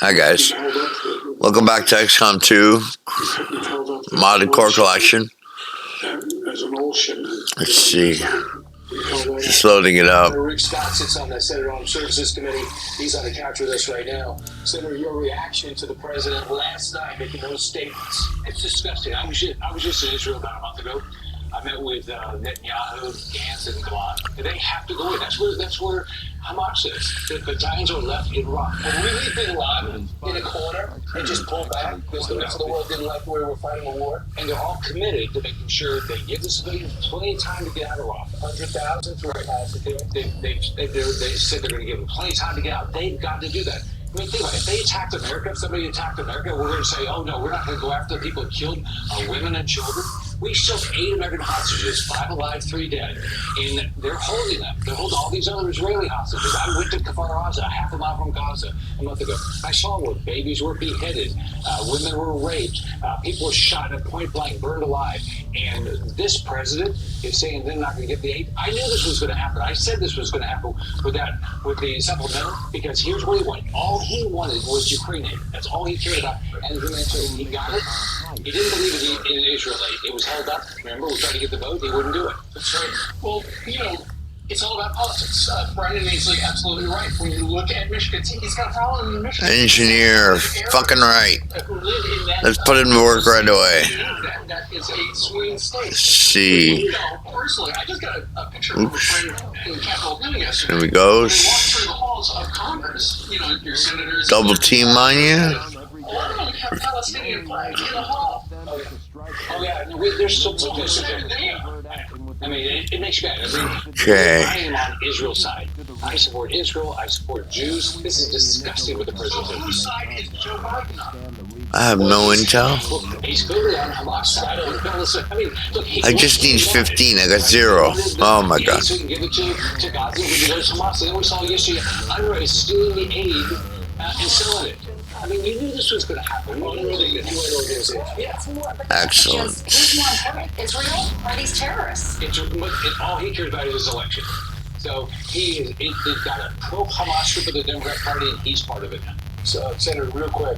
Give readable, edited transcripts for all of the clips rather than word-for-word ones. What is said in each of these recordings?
Hi guys, welcome back to XCOM 2 modded core collection. Let's see, just loading it up. Rick Scott sits on the Senate Armed Services Committee. He's on the couch with us right now. Senator, your reaction to the president last night making those statements? It's disgusting. I was just in Israel about a month ago. I met with Netanyahu, Gantz, and Gallant. They have to go in. That's where Hamas is. The battalions are left in Iraq. When we leave Bin Laden in a corner and just pull back because the rest of the world didn't like the way we're fighting a war, and they're all committed to making sure they give the civilians plenty of time to get out of Iraq. 100,000 through capacity. They said they're going to give them plenty of time to get out. They've got to do that. I mean, think about it. If they attacked America, if somebody attacked America, we're going to say, oh, no, we're not going to go after the people who killed our women and children. We still have 8 American hostages, 5 alive, 3 dead, and they're holding them. They're holding all these other Israeli hostages. I went to Kfar Aza, half a mile from Gaza, a month ago. I saw where babies were beheaded, women were raped, people were shot at point blank, burned alive. And this president is saying they're not going to get the aid. I knew this was going to happen. I said this was going to happen with the supplemental, because here's what he wanted. All he wanted was Ukraine aid. That's all he cared about. And he got it. He didn't believe in Israel aid. It was held up. Remember, we tried to get the vote. He wouldn't do it. That's right. Well, it's all about politics. Brandon Ainsley, absolutely right. When you look at Michigan, he's got a problem in Michigan. Engineer, fucking right. Let's put him to work right away. That is a swing state. Let's see. Personally, I just got a picture of a friend in Capitol Hill yesterday. Here we go. When you walk through the halls of Congress, your senators. Double team on you. All of them have Palestinian flags in the hall. Oh, yeah. There's so much there. I mean, it makes you bad. Okay. I am on Israel's side. I support Israel. I support Jews. This is disgusting what the president So did. whose side is Joe Biden on? I have no intel. He's clearly on Hamas side. I mean, look, I just need 15. I got 0. Oh my god. So you can give it to Gaza, we can go to Hamas. And then we saw yesterday, UNRWA is stealing the aid and selling it. I mean, you knew this was going to happen. Excellent. Who's more important, Israel or these terrorists? All he cares about is his election. So he's got a pro-Hamas group of the Democrat Party, and he's part of it now. So, Senator, real quick,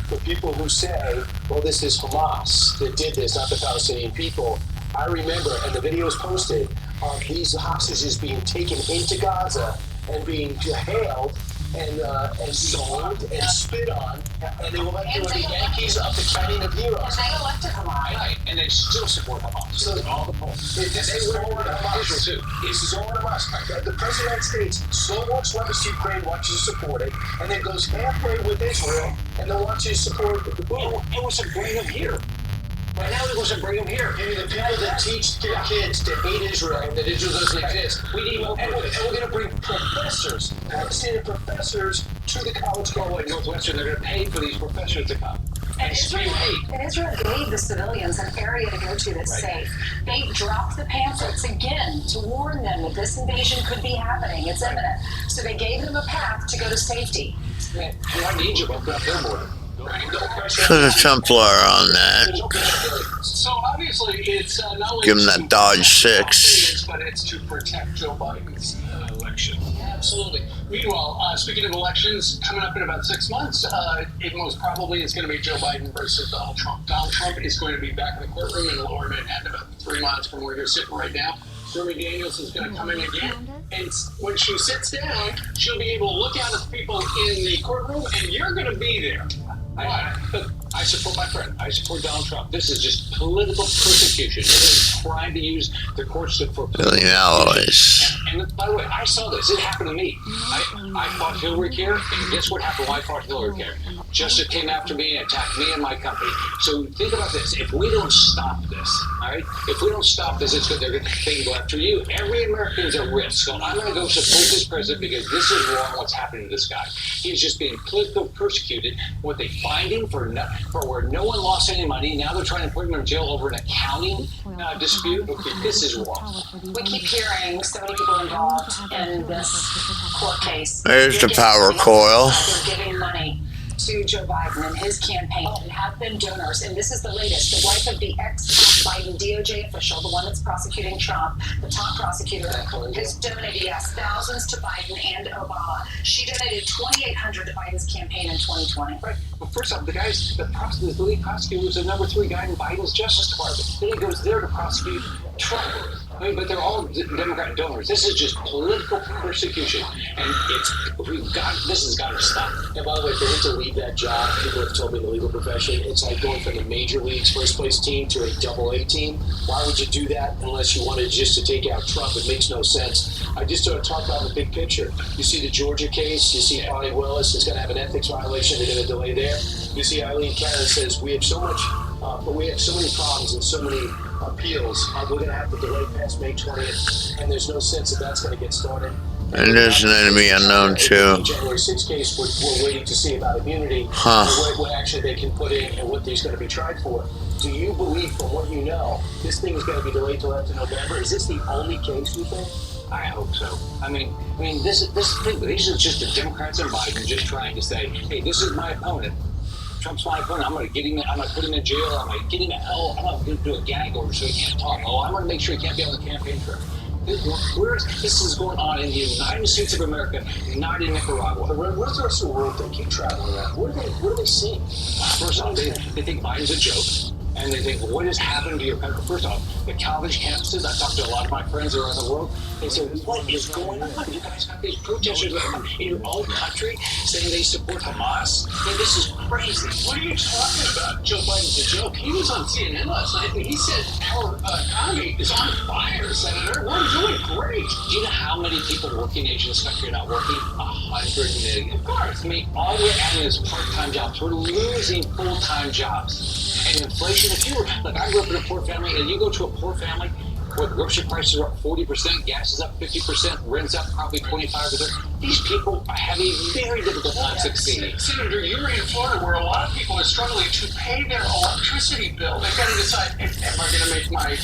for people who say, well, this is Hamas that did this, not the Palestinian people, I remember, and the video is posted, of these hostages being taken into Gaza and being hailed and sold and spit on, and they were like the Yankees of the Canyon of Heroes. And they elected Hamas. Right, and they still support Hamas. So all the polls. This is all on Hamas. Israel, too. This is all on Hamas. The President of the United States so much loves Ukraine, wants you to support it, and then goes halfway with Israel, and then wants you to support the boom. It was to bring them here. Right now, it was to bring them here. Maybe the people that teach their kids to hate Israel and that Israel doesn't exist. We need more. And we're going to bring professors, Palestinian professors, to the college Well, at Northwestern, they're going to pay for these professors to come. And Extreme hate. Israel gave the civilians an area to go to that's safe. They dropped the pamphlets again to warn them that this invasion could be happening. It's imminent. So they gave them a path to go to safety. Man, I need you up their border. Put a Templar on that. So obviously, it's not only Give him that Dodge 6. but it's to protect Joe Biden's election. Absolutely. Meanwhile, speaking of elections, coming up in about 6 months, it most probably is going to be Joe Biden versus Donald Trump. Donald Trump is going to be back in the courtroom in Lower Manhattan, about 3 miles from where you're sitting right now. Stormy Daniels is going to come in again, and when she sits down, she'll be able to look out at the people in the courtroom, and you're going to be there. I support my friend. I support Donald Trump. This is just political persecution. It is trying to use the courts for Billion alloys. And by the way, I saw this. It happened to me. I fought Hillary Care, and guess what happened when I fought Hillary Care? Justice came after me and attacked me and my company. So think about this. If we don't stop this, all right? If we don't stop this, it's good. They can go after you. Every American is at risk. So I'm going to go support this president because this is wrong what's happening to this guy. He's just being politically persecuted. What they find him for where no one lost any money. Now they're trying to put him in jail over an accounting dispute. Okay, this is wrong. We keep hearing so many people involved in this court case. There's the power coil. They're giving money to Joe Biden and his campaign and have been donors. And this is the latest. The wife of the ex-Biden DOJ official, the one that's prosecuting Trump, the top prosecutor, has donated, yes, thousands to Biden and Obama. She donated $2,800 to Biden's campaign in 2020. Right. Well, first off, the lead prosecutor was the number 3 guy in Biden's Justice Department. Then he goes there to prosecute Trump. I mean, but they're all Democrat donors. This is just political persecution, and this has got to stop. And by the way, for him to leave that job, people have told me in the legal profession, it's like going from the major leagues first place team to a AA team. Why would you do that unless you wanted just to take out Trump? It makes no sense. I just want to talk about the big picture. You see the Georgia case. You see Bonnie Willis is going to have an ethics violation. They're going to delay there. You see Eileen Cannon says we have so many problems and so many appeals. We're going to have to delay past May 20th, and there's no sense that that's going to get started. And there's an enemy unknown too. The January 6th case, we're waiting to see about immunity, what actually they can put in, and what he's going to be tried for. Do you believe, from what you know, this thing is going to be delayed till after November? Is this the only case, you think? I hope so. I mean, this thing. These are just the Democrats and Biden just trying to say, hey, this is my opponent. Trump's my opponent. I'm going to get him. I'm going to put him in jail. I'm going to get him out. I'm going to do a gag order so he can't talk. I'm going to make sure he can't be on the campaign trail. This is going on in the United States of America, not in Nicaragua. Where's the rest of the world they keep traveling around? What are they seeing? First off, they think Biden's a joke. And they think, what has happened to your country? First off, the college campuses, I talked to a lot of my friends around the world. They said, what is going on? You guys got these protesters in your own country saying they support Hamas? And this is crazy. What are you talking about? Joe Biden's a joke. He was on CNN last night and he said our economy is on fire, Senator. We're doing great. Do you know how many people working age in this country are not working? 100 million. Of course. I mean, all we're adding is part-time jobs. We're losing full-time jobs. And inflation, I grew up in a poor family, and you go to a poor family where grocery prices are up 40%, gas is up 50%, rent's up probably 25%. These people are having a very difficult time succeeding. Senator, you're in Florida where a lot of people are struggling to pay their electricity bill. They've got to decide, am I going to make my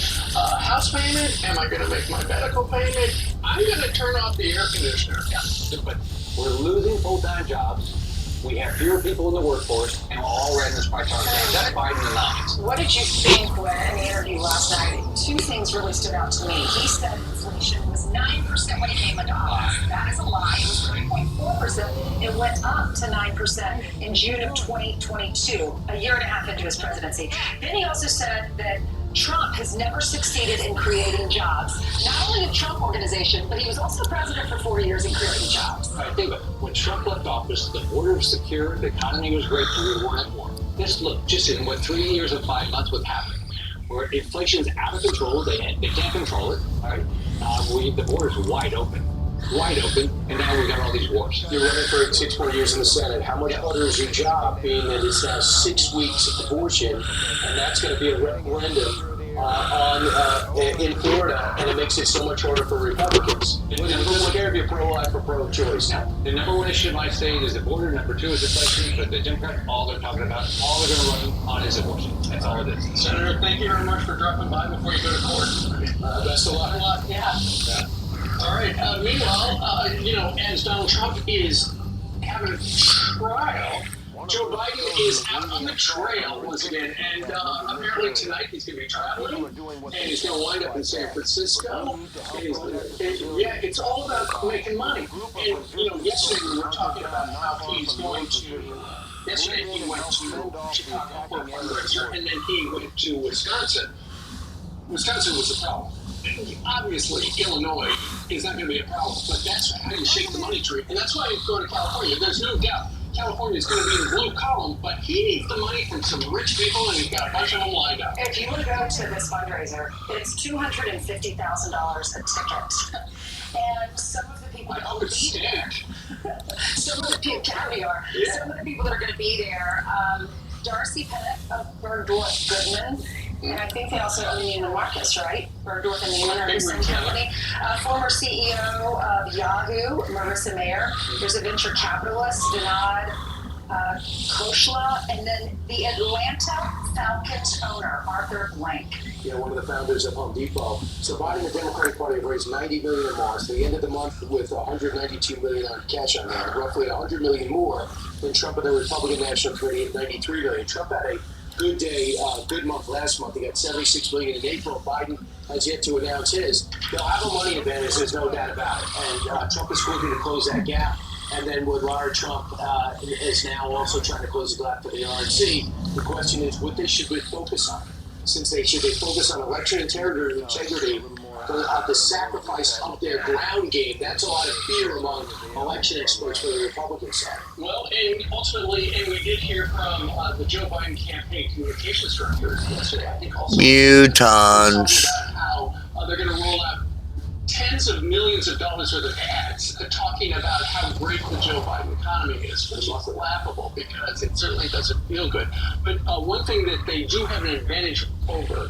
house payment? Am I going to make my medical payment? I'm going to turn off the air conditioner. Yeah. But we're losing full-time jobs. We have fewer people in the workforce, and we're all running this part-time job. That's Biden and lies. What did you think when in the interview last night? 2 things really stood out to me. He said inflation was 9% when he came into office. That is a lie. It was 3.4%. It went up to 9% in June of 2022, a year and a half into his presidency. Then he also said that Trump has never succeeded in creating jobs. Not only the Trump organization, but he was also president for 4 years in creating jobs. I think when Trump left office, the border was secure, the economy was great, we weren't at war. Just in 3 years and 5 months, what's happening? Where inflation's out of control, they can't control it, all right? The border's wide open, and now we've got all these wars. You're running for 6 more years in the Senate. How much harder is your job, being that it's now 6 weeks of abortion, and that's going to be a referendum in Florida, and it makes it so much harder for Republicans. It doesn't care if you're pro-life or pro-choice. Now, the number 1 issue in my state is the border, number 2 is inflation, but the Democrats, all they're talking about, all they're going to run on is abortion. That's all it is. Senator, thank you very much for dropping by before you go to court. Best of luck. Yeah. All right. Meanwhile, as Donald Trump is having a trial, Joe Biden is out on the trail once again, and apparently tonight he's going to be traveling, and he's going to wind up in San Francisco. And it's all about making money. And yesterday we were talking about how he's going to. Yesterday he went to Chicago for a fundraiser, and then he went to Wisconsin. Wisconsin was the problem. Obviously, Illinois is not going to be a problem, but that's how you shake the money tree, and that's why he's going to California. There's no doubt. California is going to be in the blue column, but he needs the money from some rich people, and he's got a bunch of them lined up. If you would go to this fundraiser, it's $250,000 a ticket. And some of the people that will be there, some of the people, caviar, some of the people that are going to be there, Darcy Pettit of Bergdorf Goodman, and I think they also own Neiman Marcus, right? Bergdorf and Neiman are the same company. Former CEO of Yahoo, Marissa Mayer. There's a venture capitalist, Vinod Koshla, and then the Atlanta Falcons owner, Arthur Blank. Yeah, one of the founders of Home Depot. So Biden and the Democratic Party have raised $90 million in March. They ended the month with $192 million on cash on hand, roughly $100 million more than Trump and the Republican National Committee at $93 million. Trump had a good day, good month last month. He got $76 million in April. Biden has yet to announce his. They'll have a money advantage, there's no doubt about it. And Trump is working to close that gap. And then with Lara Trump is now also trying to close the gap for the RNC. The question is what they should focus on. Since they focus on election integrity, the sacrifice of their ground game. That's a lot of fear among election experts for the Republican side. Well, and ultimately, and we did hear from the Joe Biden campaign communications director yesterday, I think also Mutants. talking about how they're going to roll out tens of millions of dollars worth of ads talking about how great the Joe Biden economy is, which is laughable because it certainly doesn't feel good. But one thing that they do have an advantage over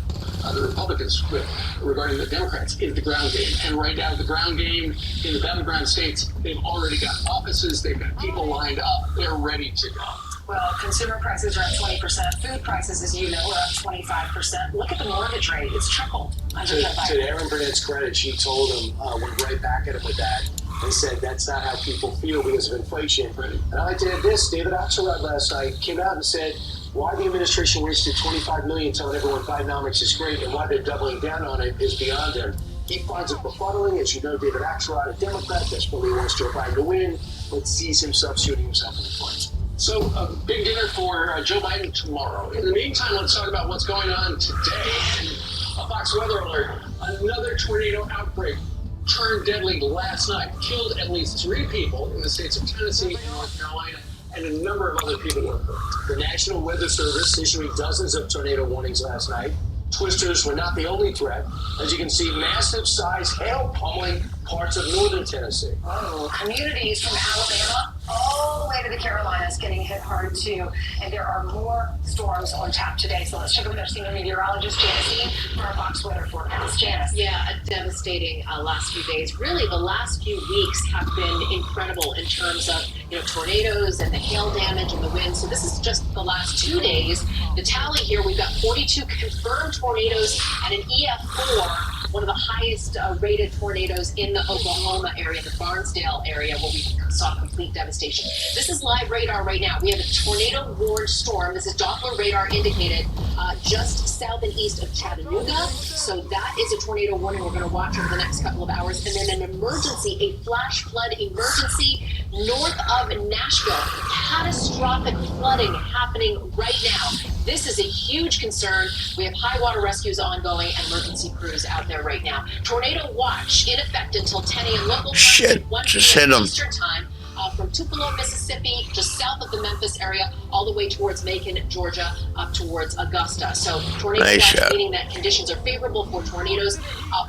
the Republicans with regarding the Democrats is the ground game. And right now, the ground game in the battleground states, they've already got offices, they've got people lined up, they're ready to go. Well, consumer prices are up 20%. Food prices, as you know, are up 25%. Look at the mortgage rate. It's tripled. To Aaron Burnett's credit, she told him, went right back at him with that, and said that's not how people feel because of inflation. And I like to add this. David Axelrod last night came out and said why the administration wasted $25 million telling everyone Bidenomics is great and why they're doubling down on it is beyond him. He finds it befuddling. As you know, David Axelrod, a Democrat, desperately wants Joe Biden to win, but sees himself shooting himself in the foot. So a big dinner for Joe Biden tomorrow. In the meantime, let's talk about what's going on today. And a Fox weather alert. Another tornado outbreak turned deadly last night. Killed at least 3 people in the states of Tennessee and North Carolina, and a number of other people were hurt. The National Weather Service issuing dozens of tornado warnings last night. Twisters were not the only threat. As you can see, massive size hail pummeling parts of northern Tennessee. Oh, communities from Alabama all the way to the Carolinas getting hit hard too. And there are more storms on tap today. So let's check with our senior meteorologist, Janice, for our Fox weather forecast. Janice. Yeah, a devastating last few days. Really, the last few weeks have been incredible in terms of tornadoes and the hail damage and the wind. So this is just the last 2 days. The tally here, we've got 42 confirmed tornadoes and an EF4, one of the highest rated tornadoes in the Oklahoma area, the Barnesdale area, where we saw complete devastation. This is live radar right now. We have a tornado warned storm. This is Doppler radar indicated just south and east of Chattanooga. So that is a tornado warning we're going to watch over the next couple of hours. And then an emergency, a flash flood emergency north of Nashville. Catastrophic flooding happening right now. This is a huge concern. We have high water rescues ongoing and emergency crews out there right now. Tornado watch in effect until 10 a.m. local time, 1 just hit 'em. Eastern time. From Tupelo, Mississippi, just south of the Memphis area, all the way towards Macon, Georgia, up towards Augusta. So tornado watch, meaning that conditions are favorable for tornadoes.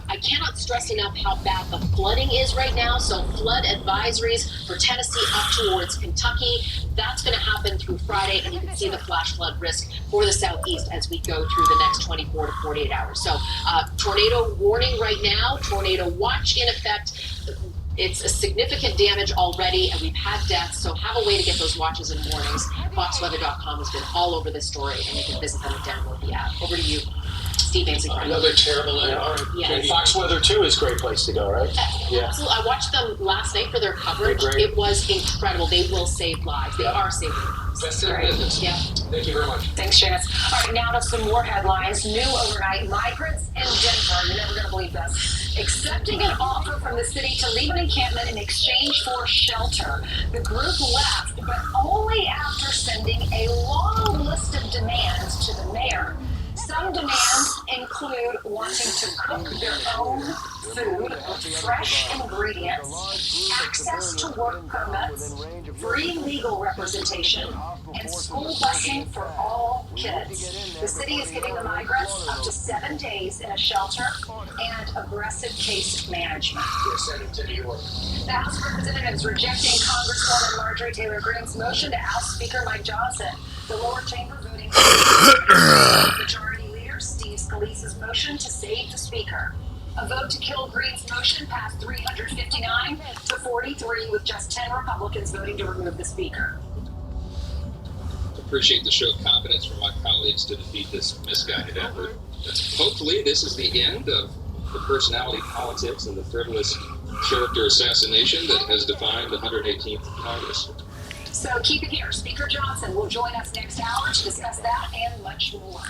I cannot stress enough how bad the flooding is right now. So flood advisories for Tennessee up towards Kentucky. That's going to happen through Friday, and you can see the flash flood risk for the southeast as we go through the next 24 to 48 hours. So tornado warning right now, tornado watch in effect. It's a significant damage already, and we've had deaths, so have a way to get those watches and warnings. FoxWeather.com has been all over this story, and you can visit them and download the app. Over to you, Steve Ainsley. Another terrible night. Yeah. And Fox Weather, too, is a great place to go, right? Yeah. Absolutely. I watched them last night for their coverage. It was incredible. They will save lives. They are saving lives. Best in business. Yeah. Thank you very much. Thanks, Janice. All right, now to some more headlines. New overnight, migrants in Denver, you're never going to believe this, accepting an offer from the city to leave an encampment in exchange for shelter. The group left, but only after sending a long list of demands to the mayor. Some demands include wanting to cook their own food, fresh ingredients, access to work permits, free legal representation, and school busing for all kids. The city is giving the migrants up to 7 days in a shelter and aggressive case management. The House of Representatives rejecting Congresswoman Marjorie Taylor Greene's motion to oust Speaker Mike Johnson. The lower chamber voting Majority Leader Steve Scalise's motion to save the Speaker. A vote to kill Greene's motion passed 359 to 43, with just 10 Republicans voting to remove the Speaker. appreciate the show of confidence from my colleagues to defeat this misguided effort. Hopefully, this is the end of the personality politics and the frivolous character assassination that has defined the 118th Congress. So keep it here. Speaker Johnson will join us next hour to discuss that and much more.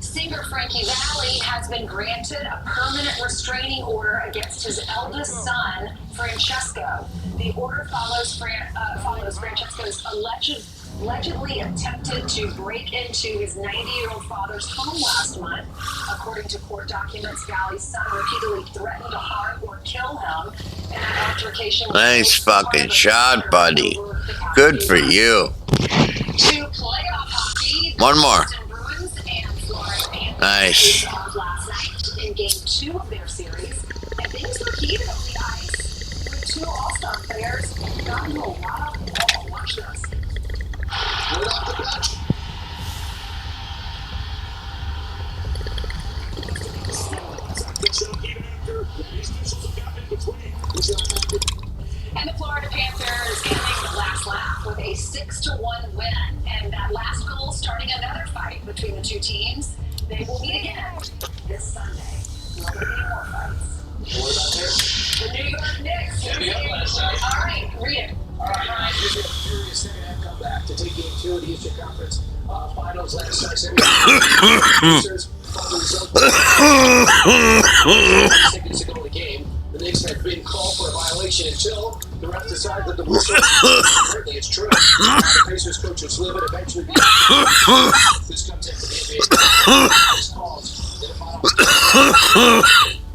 Singer Frankie Valli has been granted a permanent restraining order against his eldest son, Francesco. The order follows Francesco's allegedly attempted to break into his 90-year-old father's home last month. According to court documents, Valli's son repeatedly threatened to harm or kill him in an altercation. Nice fucking shot, buddy. Good for you. To playoff hockey, One more. Nice. Nice. Last night in Game 2 of their series, and things were heated on the ice with two All-Star players got into a lot of ball. Watch this. Right off the bat. And the Florida Panthers ending the last lap with a 6-1 win. And that last goal starting another fight between the two teams. They will meet again this Sunday. Will there be more fights? What about this? The New York Knicks. All right, read it. All right, here's a furious second-half comeback to take Game 2 of the Eastern Conference Finals last night. Seconds ago in the game, the Knicks had been called for a violation until the ref decided that the whistle. Apparently, it's true. The Pacers coach was livid. Eventually, this comes after the NBA calls.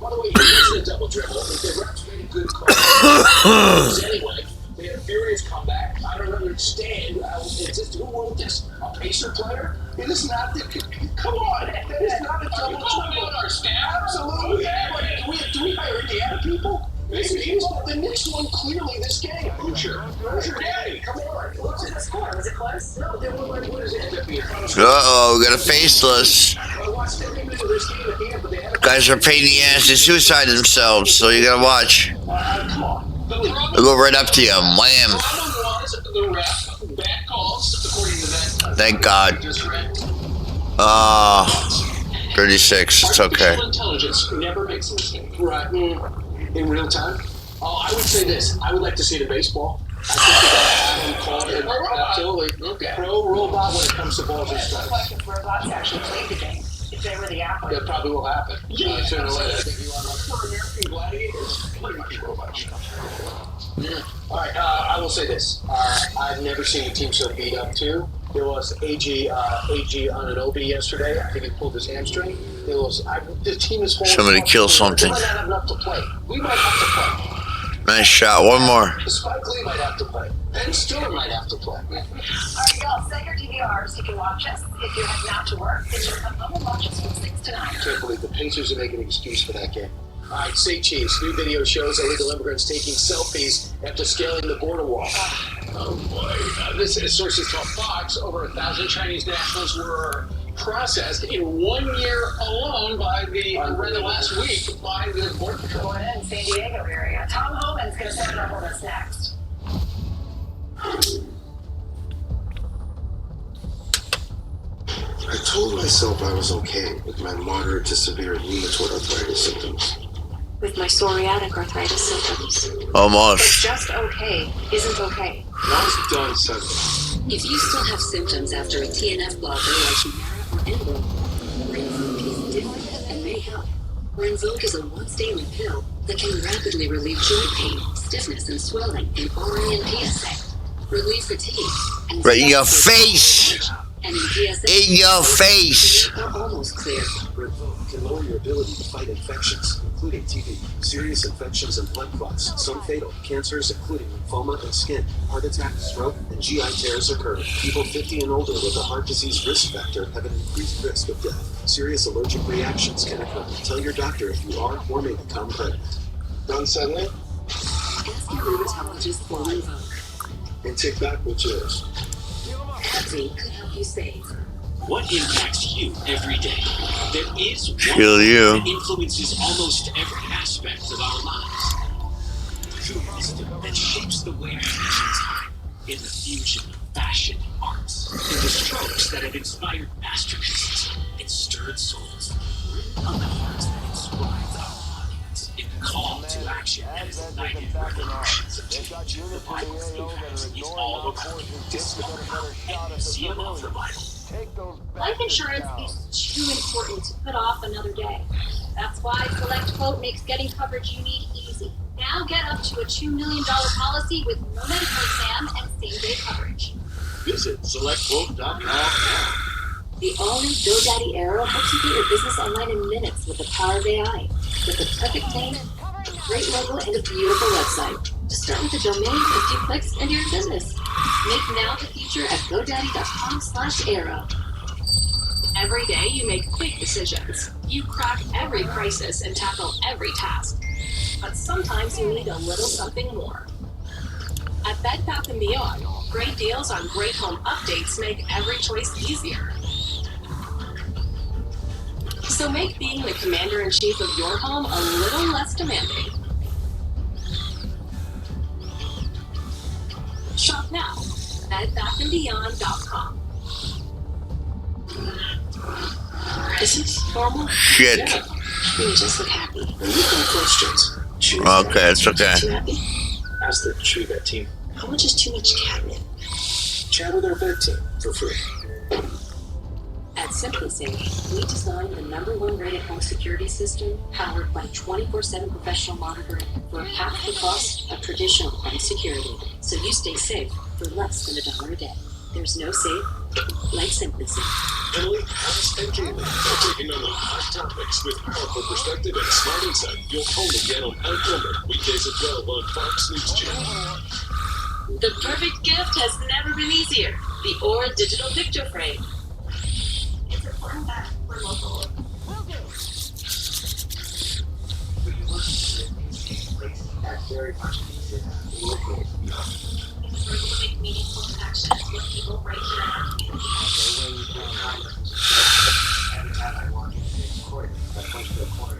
By the way, he wasn't a double dribble. The refs made a good call. Anyway, they had a furious comeback. I don't understand. Who wrote this? A Pacer player? It is not the. Come on. It is not a double dribble. Our staff? Absolutely. Do we hire Indiana people? The Knicks won clearly this game. Sure. Daddy, come on. What was the score? Was it close? No, they were like, what is it? Uh-oh, we got a faceless. I watched every minute of this game at the end, but they had a Guys are pain in the ass. They suicide themselves, so you gotta watch. come on. They'll go right up to you. Wham. Problem was the ref, bad calls, according to that. Thank God. Just read. 36. It's okay. Artificial intelligence never makes a mistake. Right. In real time. I would say this. I would like to see it in baseball. I think they got to have them called. Absolutely. Okay. Pro robot when it comes to balls and It's strikes. like if robots actually played the game. If they were the athletes. That probably will happen. Sooner or later. I think you are for American Gladiators, pretty much robots. All right, I will say this. I've never seen a team so beat up, too. There was AG Anunoby yesterday. I think he pulled his hamstring. The team is holding. Somebody kill something. We might not have enough to play. We might have to play. Nice shot. One more. Spike Lee might have to play. Ben Stiller might have to play. All right, y'all, set your DVRs. You can watch us. If you're heading out to work, then you come home and watch us from 6 to 9. I can't believe the Pacers are making an excuse for that game. All right, say cheese. New video shows illegal immigrants taking selfies after scaling the border wall. Oh boy. This is sources tell Fox over 1,000 Chinese nationals were processed in 1 year alone by the last week by the Border Patrol. Going in San Diego area. Tom Homan's going to set it up on us next. I told myself I was okay with my moderate to severe rheumatoid arthritis symptoms. With my psoriatic arthritis symptoms. But Almost. just okay isn't okay. Once done something. If you still have symptoms after a TNF blocker like Humira or Enbrel, Rinvoq is different and may help. Rinvoq is a once-daily pill that can rapidly relieve joint pain, stiffness, and swelling in RA and PSA, relieve fatigue, and Right in your face. And in PSA, In your face. are almost clear. Rinvoq can lower your ability to fight infections, including TB, serious infections and blood clots, some fatal, cancers including lymphoma and skin, heart attack, stroke, and GI tears occur. People 50 and older with a heart disease risk factor have an increased risk of death. Serious allergic reactions can occur. Tell your doctor if you are or may become pregnant. Done suddenly? Ask your rheumatologist for Rinvoq. And take back what's yours. AbbVie could help you save. What impacts you every day? There is one Kill thing you. that influences almost every aspect of our lives. True wisdom that shapes the way our actions are in the fusion of passion, arts, and the strokes that have inspired masterpieces and stirred souls. Written on the hearts that inscribed our audience in the call to action that has ignited revolutions of change. The Bible's impact is all around you. Discover how and the seal of the Bible. Life insurance is too important to put off another day. That's why Select Quote makes getting coverage you need easy. Now get up to a $2 million policy with no medical exam and same-day coverage. Visit selectquote.com now. The all-new GoDaddy Arrow helps you get your business online in minutes with the power of AI. With a perfect name, a great logo, and a beautiful website. Just start with a domain, a few clicks, and you're in business. Make now the future at GoDaddy.com/Arrow. Every day you make quick decisions. You crack every crisis and tackle every task. But sometimes you need a little something more. At Bed Bath & Beyond, great deals on great home updates make every choice easier. So make being the commander-in-chief of your home a little less demanding. Shop now. BedBathAndBeyond.com. Is this normal? Shit. Yeah. You just look happy. You've got questions. Okay, it's okay. Too happy? Ask the True Vet team. How much is too much catnip? Chat with our vet team for free. At SimpliSafe, we designed the #1 rated home security system powered by 24/7 professional monitoring for half the cost of traditional home security. So you stay safe for less than $1 a day. There's no safe like SimpliSafe. Emily, Alice, and Kaylee are taking on the hot topics with powerful perspective and smart insight you'll only get on Uncovered, weekdays at 12 on Fox News Channel. The perfect gift has never been easier. The Aura Digital Picture Frame. It's important that we're local. Will do. That's very much easier. Because we're able to make meaningful connections with people right here in our community. Every time I walk into the court, I punch the corner.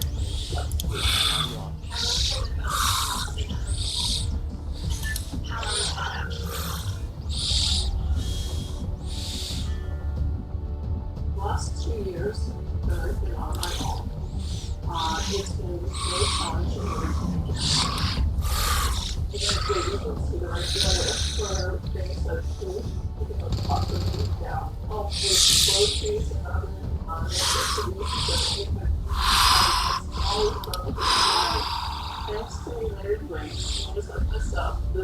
Last 2 years that I've been on my own, it's been really challenging. It's been difficult to like where things are true because of the cost of food now. With groceries and other necessities that always from thanks to United Way, things like this stuff, the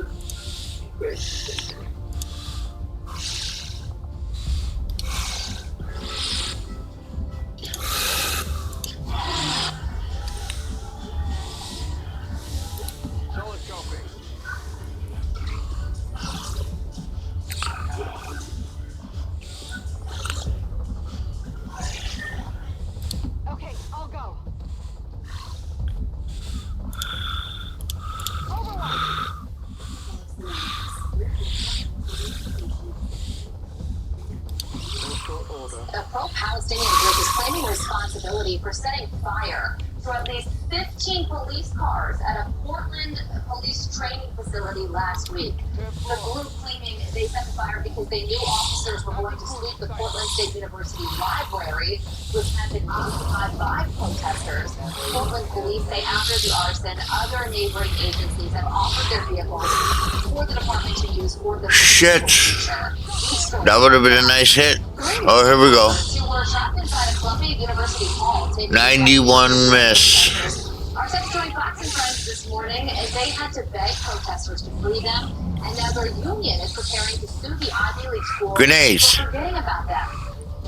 great thing. Okay, I'll go. A pro-Palestinian group is claiming responsibility for setting fire to at least 15 police cars at a Portland police training facility last week. The group claiming they set the fire because they knew officers were going to sweep the Portland State University library, which had been occupied by protesters. Portland police say after the arson, other neighboring agencies have offered their vehicles for the department to use for the Shit. That would have been a nice hit. Oh, here we go. 91 miss. Our Secretary Fox and friends this morning as they had to beg protesters to free them, and now their union is preparing to sue the Ivy League school Grenades. for forgetting about them.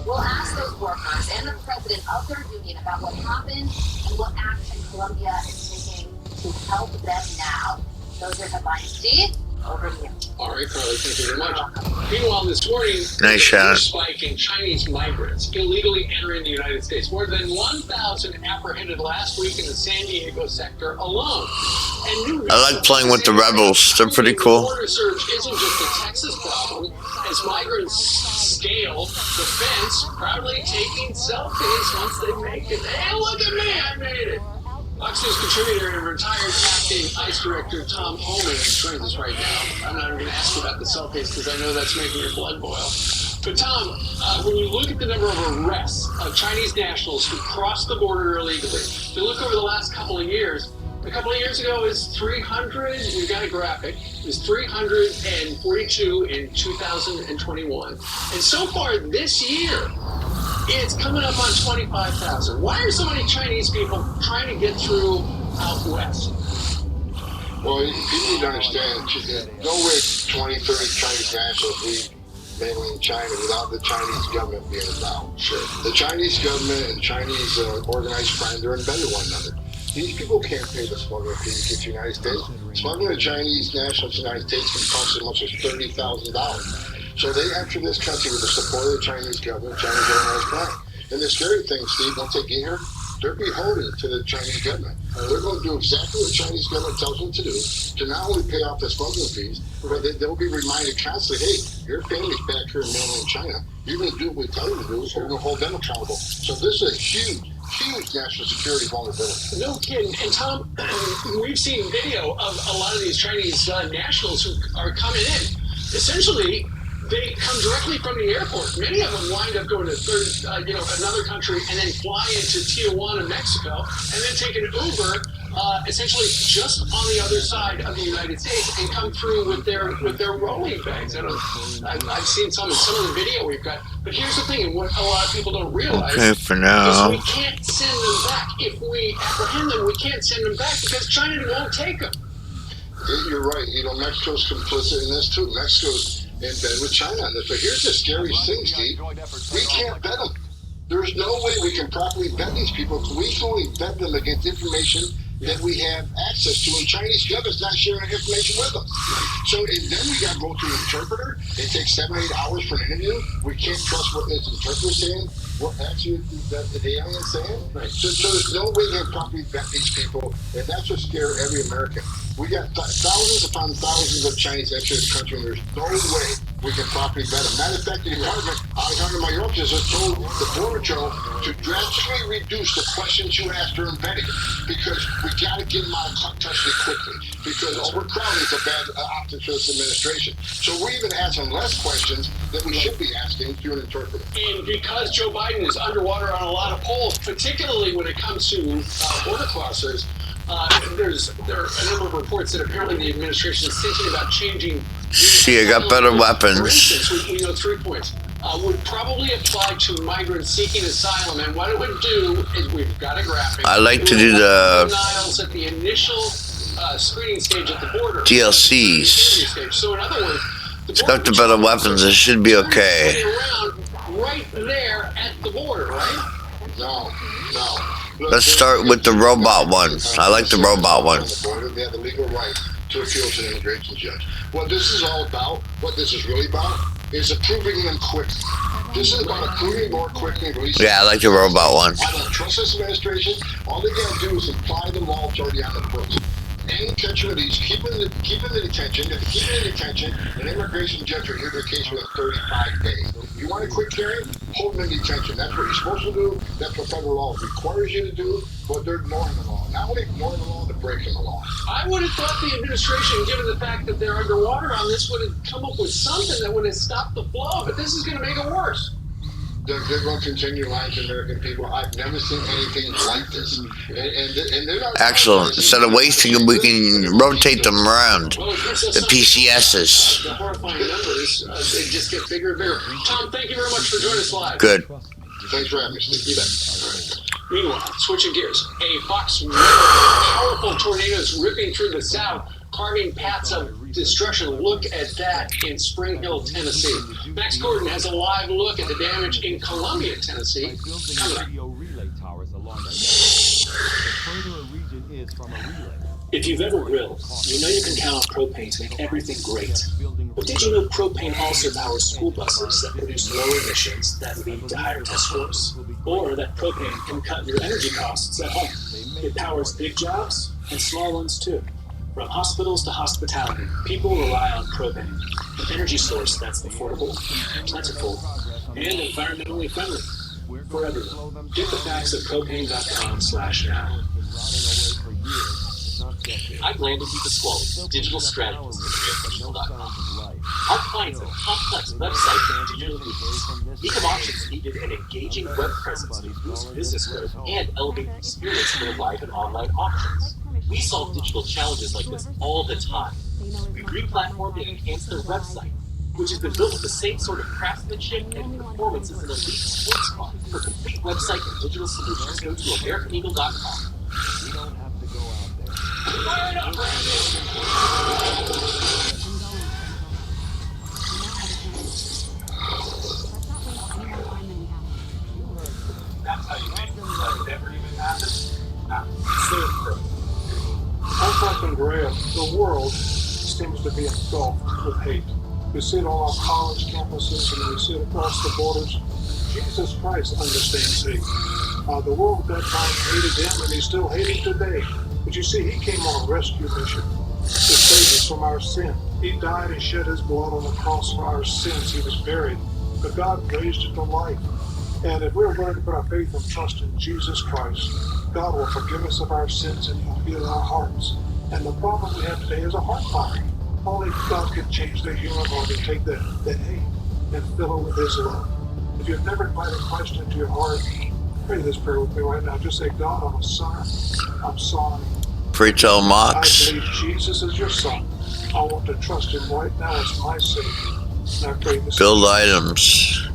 We'll ask those workers and the president of their union about what happened and what action Columbia is taking to help them now. Those are headlines. Steve, over to you. All right, Carly, thank you very much. Meanwhile, this morning, Nice shot. a spike in Chinese migrants illegally entering the United States. More than 1,000 apprehended last week in the San Diego sector alone. And I like playing with the rebels. They're pretty cool. Border search isn't just a Texas problem, as migrants scale the fence, proudly taking selfies once they make it. Hey, look at me, I made it. Fox News contributor and retired acting ICE director Tom Holman joins us right now. I'm not even going to ask you about the cell case because I know that's making your blood boil. But Tom, when you look at the number of arrests of Chinese nationals who crossed the border illegally, if you look over the last couple of years, a couple of years ago it was 300, we've got a graphic, it was 342 in 2021. And so far this year, it's coming up on 25,000. Why are so many Chinese people trying to get through out west? Well, people need to understand, no way 20, 30 Chinese nationals leave mainland China without the Chinese government being involved. Sure. The Chinese government and Chinese organized crime, they're embedded with one another. These people can't pay the smuggling fee to get to the United States. Smuggling a Chinese national to the United States can cost as much as $30,000. So they enter this country with the support of the Chinese government, Chinese organized crime. And the scary thing, Steve, once they get here, they're beholden to the Chinese government. They're going to do exactly what the Chinese government tells them to do, to not only pay off the smuggling fees, but they'll be reminded constantly, hey, your family's back here in mainland China. You're going to do what we tell you to do, so we're going to hold them accountable. So this is a huge national security vulnerability. No kidding. And Tom, we've seen video of a lot of these Chinese nationals who are coming in. Essentially, they come directly from the airport. Many of them wind up going to another country and then fly into Tijuana, Mexico, and then take an Uber, essentially just on the other side of the United States, and come through with their rolling bags. I've seen some of the video we've got. But here's the thing, and what a lot of people don't realize for now. is we can't send them back. If we apprehend them, we can't send them back because China won't take them. You're right. Mexico's complicit in this too. Mexico's in bed with China on this. But here's the scary thing, Steve. We can't vet them. There's no way we can properly vet these people. We can only vet them against information that we have access to, and Chinese government's not sharing information with us. So and then we got to go through an interpreter. It takes 7 or 8 hours for an interview. We can't trust what this interpreter's saying, what actually the alien's saying. Right. So there's no way to properly vet these people, and that's what scares every American. We got thousands upon thousands of Chinese entering this country, and there's no way we can properly vet them. Matter of fact, the department, Alejandro Mayorkas has told the Border Patrol to drastically reduce the questions you ask during vetting, because we got to get them out of custody quickly, because overcrowding is a bad option for this administration. So we're even asking less questions that we should be asking through an interpreter. And because Joe Biden is underwater on a lot of polls, particularly when it comes to border crossers, there are a number of reports that apparently the administration is thinking about changing. See, I got better weapons. For instance, we know 3 points. Would probably apply to migrants seeking asylum, and what it would do is we've got a graphic. I like to do the denials at the initial screening stage at the border. DLCs. So in other words, It's got the better weapons. It should be okay. Right there at the border, right? No. Let's start with the robot one. I like the robot one. They have the legal right to appeal to an immigration judge. What this is all about, what this is really about, is approving them quickly. This is about approving more quickly. Yeah, I like the robot one. I don't trust this administration. All they got to do is apply the law that's already on the books. Any catcher of these, keep them in detention. If you keep them in detention, an immigration judge will hear their case within 35 days. If you want a quick hearing, hold them in detention. That's what you're supposed to do. That's what federal law requires you to do, but they're ignoring the law. Not only ignoring the law, they're breaking the law. I would have thought the administration, given the fact that they're underwater on this, would have come up with something that would have stopped the flow, but this is going to make it worse. They're going to continue lying to American people. I've never seen anything like this. And they're not. Excellent. Instead of wasting them, we can rotate them around. The PCSs. The horrifying numbers, they just get bigger and bigger. Tom, thank you very much for joining us live. Good. Thanks for having me, Steve. Right. Meanwhile, switching gears, a Fox powerful tornadoes ripping through the South, carving paths of destruction. Look at that in Spring Hill, Tennessee. Max Gordon has a live look at the damage in Columbia, Tennessee. Coming up. If you've ever grilled, you know you can count on propane to make everything great. But did you know propane also powers school buses that produce low emissions that lead to higher test scores? Or that propane can cut your energy costs at home? It powers big jobs and small ones too. From hospitals to hospitality, people rely on propane, an energy source that's affordable, plentiful, and environmentally friendly for everyone. Get the facts at propane.com/now. I'm Landon DePasquale, digital strategist at RealProfessional.com. Our clients have complex websites and digital movements. Ecom Auctions needed an engaging web presence to boost business growth and elevate the experience for live and online auctions. We solve digital challenges like this all the time. We re-platformed and enhanced their website, which has been built with the same sort of craftsmanship and performance as an elite sports car. For complete website and digital solutions, go to AmericanEagle.com. We don't have to go out there. Fire it up, Brandon! That's how you make it like it never even happened. I'm fucking Graham. The world seems to be engulfed with hate. We see it on our college campuses and we see it across the borders. Jesus Christ understands hate. The world at that time hated him and he still hating today. But you see, he came on a rescue mission to save us from our sin. He died and shed his blood on the cross for our sins. He was buried, but God raised him to life. And if we're willing to put our faith and trust in Jesus Christ, God will forgive us of our sins and he'll heal our hearts. And the problem we have today is a heart problem. Only God can change the human heart and take that hate and fill it with his love. If you've never invited Christ into your heart, pray this prayer with me right now. Just say, God, I'm a sinner. I'm sorry. Preto Mox. I believe Jesus is your son. I want to trust him right now as my Savior. And I pray this. Build items.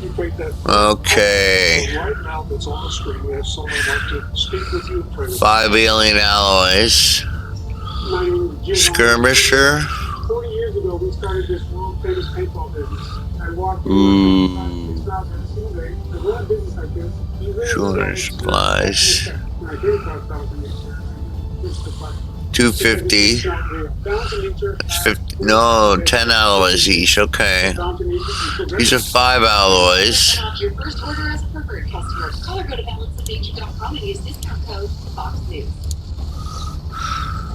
You pray that. Okay. Right now, that's on the screen. We have someone who wants to speak with you and pray with you. 5 alien alloys. My name is Jim. Skirmisher. 40 years ago, we started this world-famous paintball business. I walked Ooh. the real business I guess. Shorter supplies. 250. That's 50. No, 10 alloys each. Okay. These are 5 alloys. Your first order as a preferred customer. Call or go to balanceofnature.com and use discount code FOXNEWS.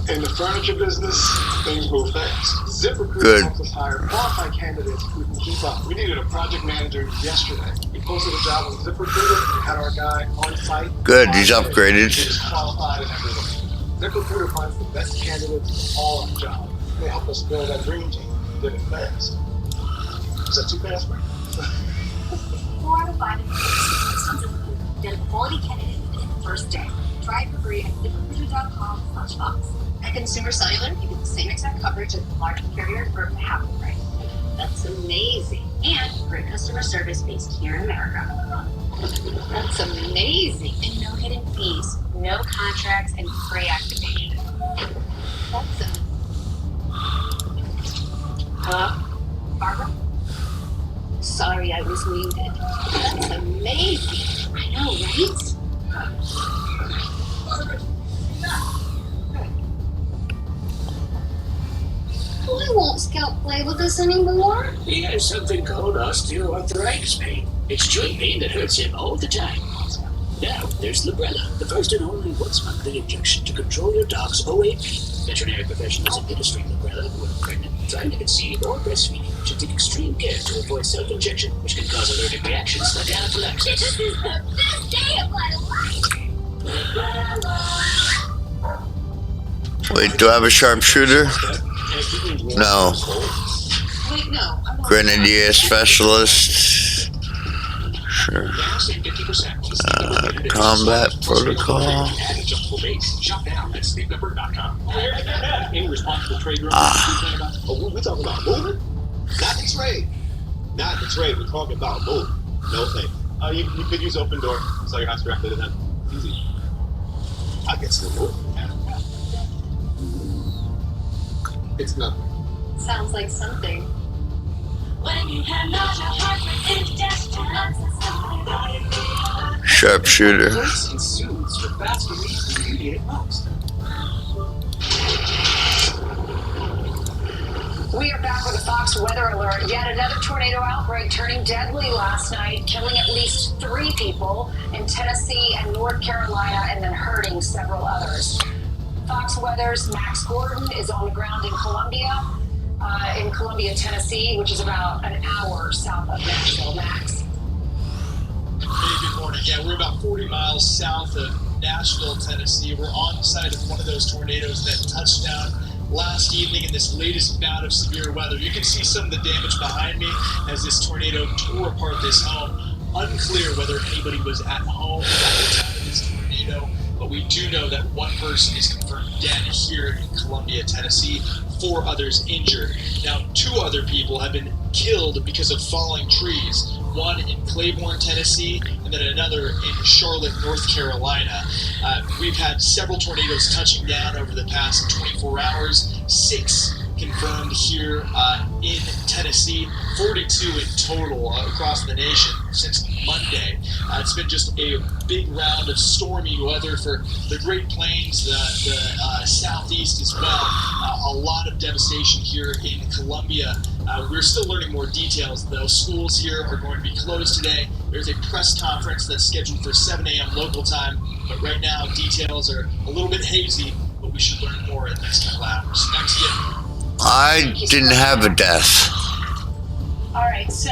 In the furniture business, things move fast. Good. ZipRecruiter helps us hire qualified candidates who can keep up. We needed a project manager yesterday. We posted a job on ZipRecruiter. We had our guy on site. Good, he's upgraded. He's qualified and everything. ZipRecruiter finds the best candidates for all our jobs. They help us build that dream team. Did it fast. Is that too fast, Frank? 4 out of 5 employees get a quality candidate within the first day. Try it for free at ZipRecruiter.com/Fox. At Consumer Cellular, you get the same exact coverage as the largest carrier for half the price. That's amazing. And great customer service based here in America. That's amazing. And no hidden fees, no contracts, and free activation. That's Hello? Barbara? Sorry, I was muted. That's amazing. I know, right? Why won't Scout play with us anymore? He has something called osteoarthritis pain. It's joint pain that hurts him all the time. Now, there's Librela, the first and only once-monthly injection to control your dog's OA pain. Veterinary professionals administering Librela who are pregnant, trying to conceive, or breastfeeding should take extreme care to avoid self-injection, which can cause allergic reactions like anaphylaxis. This is the best day of my life! Wait, do I have a sharpshooter? No. Wait, no. Grenadier specialist. Sure. Combat protocol. In response to trade Oh, we're talking about moving? Not the trade. Not the trade. We're talking about moving. No thanks. You could use open door. Sell your house directly to them. Easy. I can still move. It's nothing. Sounds like something. When you have not a heart with Sharpshooter. Breaks and soothes for fast release when you need it most. We are back with a Fox weather alert. Yet another tornado outbreak turning deadly last night, killing at least 3 people in Tennessee and North Carolina, and then hurting several others. Fox Weather's Max Gordon is on the ground in Columbia, Tennessee, which is about an hour south of Nashville. Max. Hey, good morning. Yeah, we're about 40 miles south of Nashville, Tennessee. We're on the side of one of those tornadoes that touched down last evening in this latest bout of severe weather. You can see some of the damage behind me as this tornado tore apart this home. Unclear whether anybody was at home at the time of this tornado, but we do know that one person is confirmed dead here in Columbia, Tennessee, 4 others injured. Now, 2 other people have been killed because of falling trees. One in Claiborne, Tennessee, and then another in Charlotte, North Carolina. We've had several tornadoes touching down over the past 24 hours. 6 confirmed here in Tennessee, 42 in total across the nation since Monday. It's been just a big round of stormy weather for the Great Plains, the Southeast as well. A lot of devastation here in Columbia. We're still learning more details, though. Schools here are going to be closed today. There's a press conference that's scheduled for 7 a.m. local time, but right now details are a little bit hazy, but we should learn more in the next couple hours. Back to you. I didn't have a death. All right, so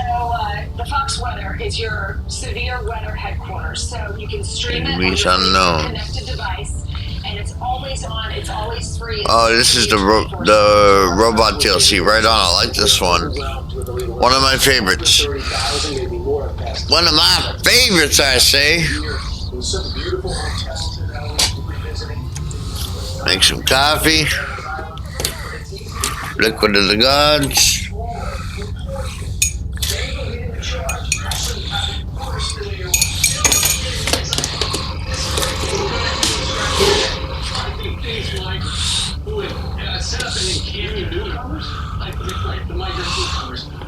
the Fox Weather is your severe weather headquarters. So you can stream it on Enemies your unknown. connected device, and it's always on. It's always free. Oh, this is the robot DLC. Right on. I like this one. One of my favorites. One of my favorites, I say. Make some coffee. Liquid of the gods.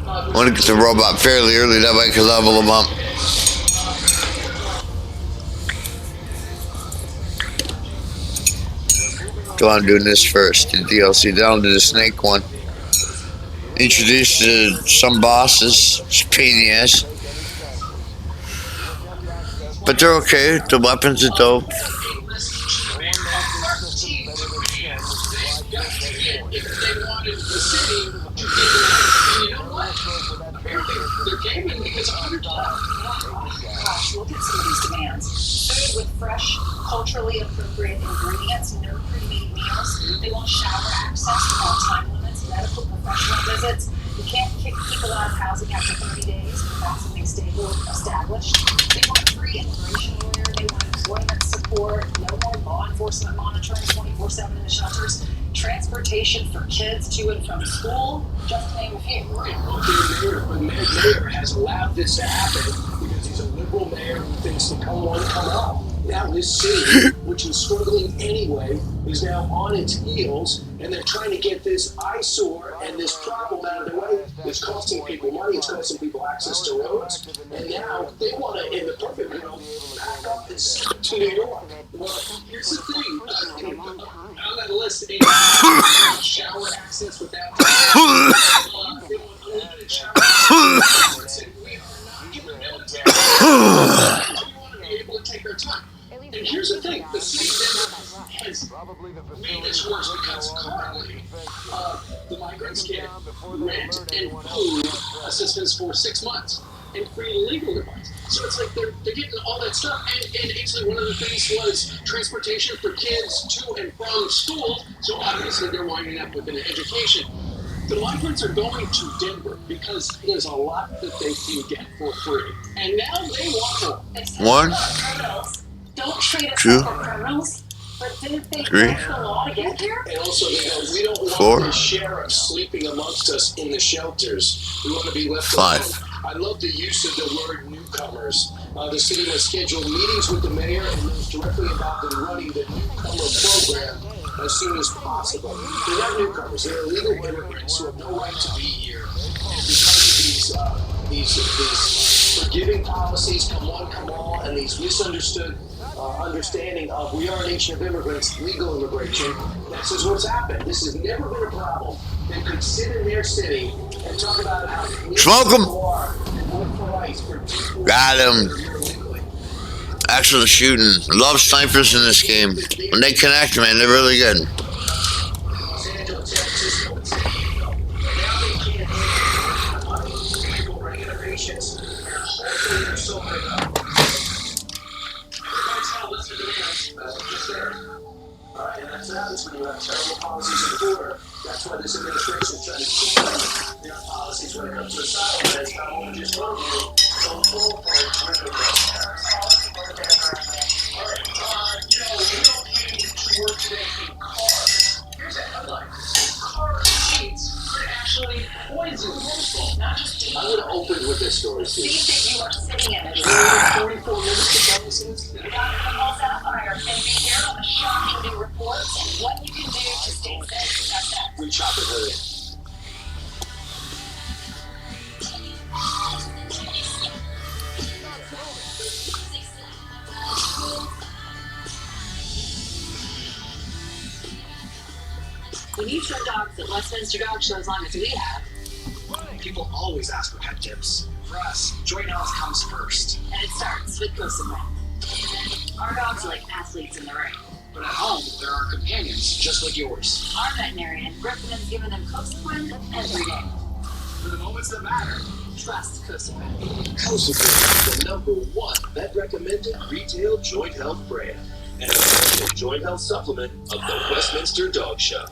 I want to get the robot fairly early, that way I can level them up. So I'm doing this first, the DLC, then I'll do the snake one. Introduce some bosses, it's a pain in the ass. But they're okay, the weapons are dope. Gosh, look at some of these demands. Food with fresh, culturally appropriate ingredients, no pre-made meals. They want shower access without time limits, medical professional visits. You can't kick people out of housing after 30 days without something stable established. They want free immigration lawyer. They want employment support. No more law enforcement monitoring 24/7 in the shelters. Transportation for kids to and from school, just to name a few. Right. The mayor has allowed this to happen because he's a liberal mayor who thinks to come one, come all. Now this city, which was struggling anyway, is now on its heels, and they're trying to get this eyesore and this problem out of the way. It's costing people money, it's costing people access to roads, and now they want to, in the perfect world, back up and send to New York. Well, here's the thing. On that list, shower access without they want unlimited shower access. We are not giving the military. We want to be able to take our time. And here's the thing, the city has made this worse because currently the migrants get rent and food assistance for 6 months and free legal advice. So it's like they're getting all that stuff. And actually one of the things was transportation for kids to and from school. So obviously they're winding up with an education. The migrants are going to Denver because there's a lot that they can get for free. And now they want more. 1, Don't treat us 2, like we're criminals, but didn't they 3, break the law to get here? And also, they go, we don't want 4, the sheriff sleeping amongst us in the shelters. We want to be left 5. alone. I love the use of the word newcomers. The city has scheduled meetings with the mayor and those directly involved in running the newcomer program as soon as possible. They're not newcomers. They're illegal immigrants who have no right to be here. And because of these forgiving policies, come one, come all, and these misunderstood understanding of we are a nation of immigrants, legal immigration, this is what's happened. This has never been a problem. They could sit in their city and talk about how Smoke 'em. and work for rights for people. Got him. Actual shooting. Love snipers in this game. When they connect, man, they're really good. That's the side that I just told you. So full for a we don't need to work today in cars. Here's a headline. Car seats could actually poison people, not just I would have opened with this story, too. Seat that you are sitting in. 44 minutes to double seats? Dr. Paul Sapphire can be here on the shocking new reports and what you can do to stay safe. That's that. We chop it, hurry. When you show dogs at Westminster Dog Show as long as we have, People always ask for pet tips. For us, joint health comes first. and it starts with Cosimo. Our dogs are like athletes in the ring. But at home, there are companions just like yours. Our veterinarian recommends giving them Cosimo every day. For the moments that matter. Trust Cosimo. Cosimo is the #1 vet-recommended retail joint health brand and a joint health supplement of the Westminster Dog Show.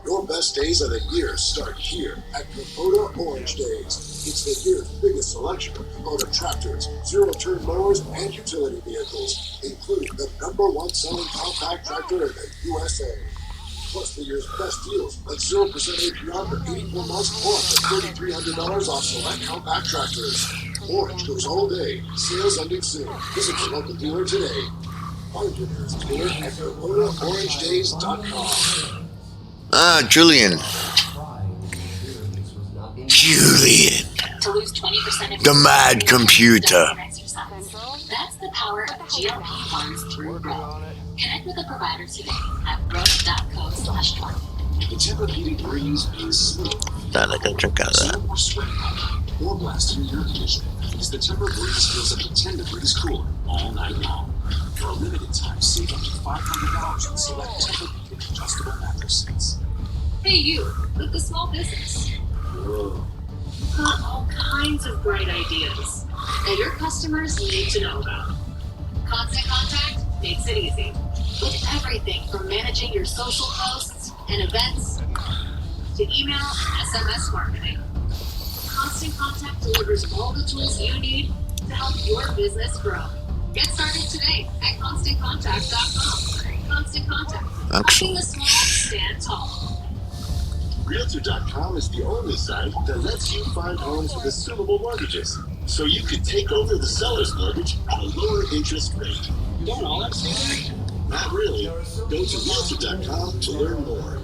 Your best days of the year start here at Kubota Orange Days. It's the year's biggest selection of Kubota tractors, zero-turn mowers, and utility vehicles, including the #1 selling compact tractor in the USA. Plus the year's best deals, like 0% APR for 84 months or up to $3,300 off select compact tractors. Orange goes all day. Sales ending soon. Visit your local dealer today. Find your nearest dealer at KubotaOrangeDays.com. Julian. Julian. To lose 20% of The mad computer. That's the power of GLP-1s through Rogue. Connect with a provider today at rogue.co/20. The Tempur-Pedic breeze is smooth. Thought I could drink out of that. More sweat or blasting your air conditioning. Because the Tempur breeze feels up to 10 degrees cooler all night long. For a limited time, save up to $500 on select Tempur-Pedic adjustable mattress sets. Hey you, with the small business. Whoa. Got all kinds of great ideas that your customers need to know about. Constant Contact makes it easy. With everything from managing your social posts and events to email and SMS marketing. Constant Contact delivers all the tools you need to help your business grow. Get started today at ConstantContact.com. Constant Contact. Helping the small stand tall. Realtor.com is the only site that lets you find homes with assumable mortgages. So you could take over the seller's mortgage at a lower interest rate. Don't all have to say that? Not really. Go to Realtor.com to learn more.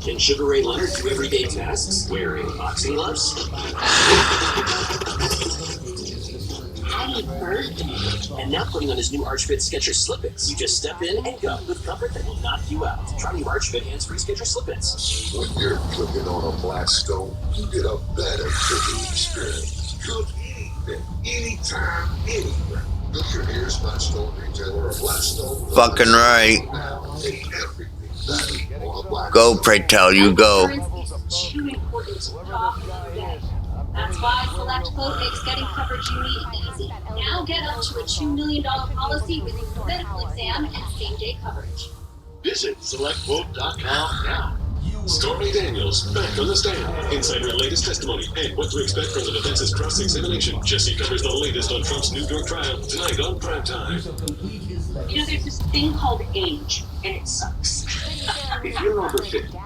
Can Sugar Ray Leonard do everyday tasks wearing boxing gloves? Happy birthday! And now putting on his new Archfit Skechers Slip-ins. You just step in and go with comfort that will knock you out. Try new Archfit hands-free Skechers Slip-ins. When you're cooking on a black stove, you get a better cooking experience. Cook anything, anytime, anywhere. Look your nearest Blackstone retailer or Blackstone. Fucking right. Go, pray tell, you go. It's too important to talk today. That's why Select Quote makes getting coverage you need easy. Now get up to a $2 million policy with your medical exam and same-day coverage. Visit SelectQuote.com now. Stormy Daniels, back on the stand. Inside her latest testimony and what to expect from the defense's cross-examination. Jesse covers the latest on Trump's New York trial tonight on primetime. You know, there's this thing called age, and it sucks. If you're over 50,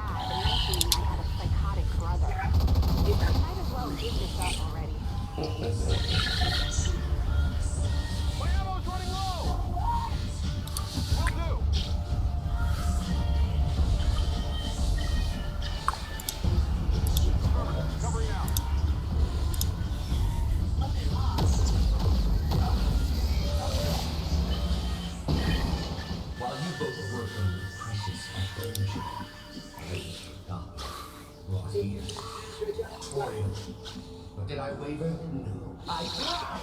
Did I waver? No. I tried.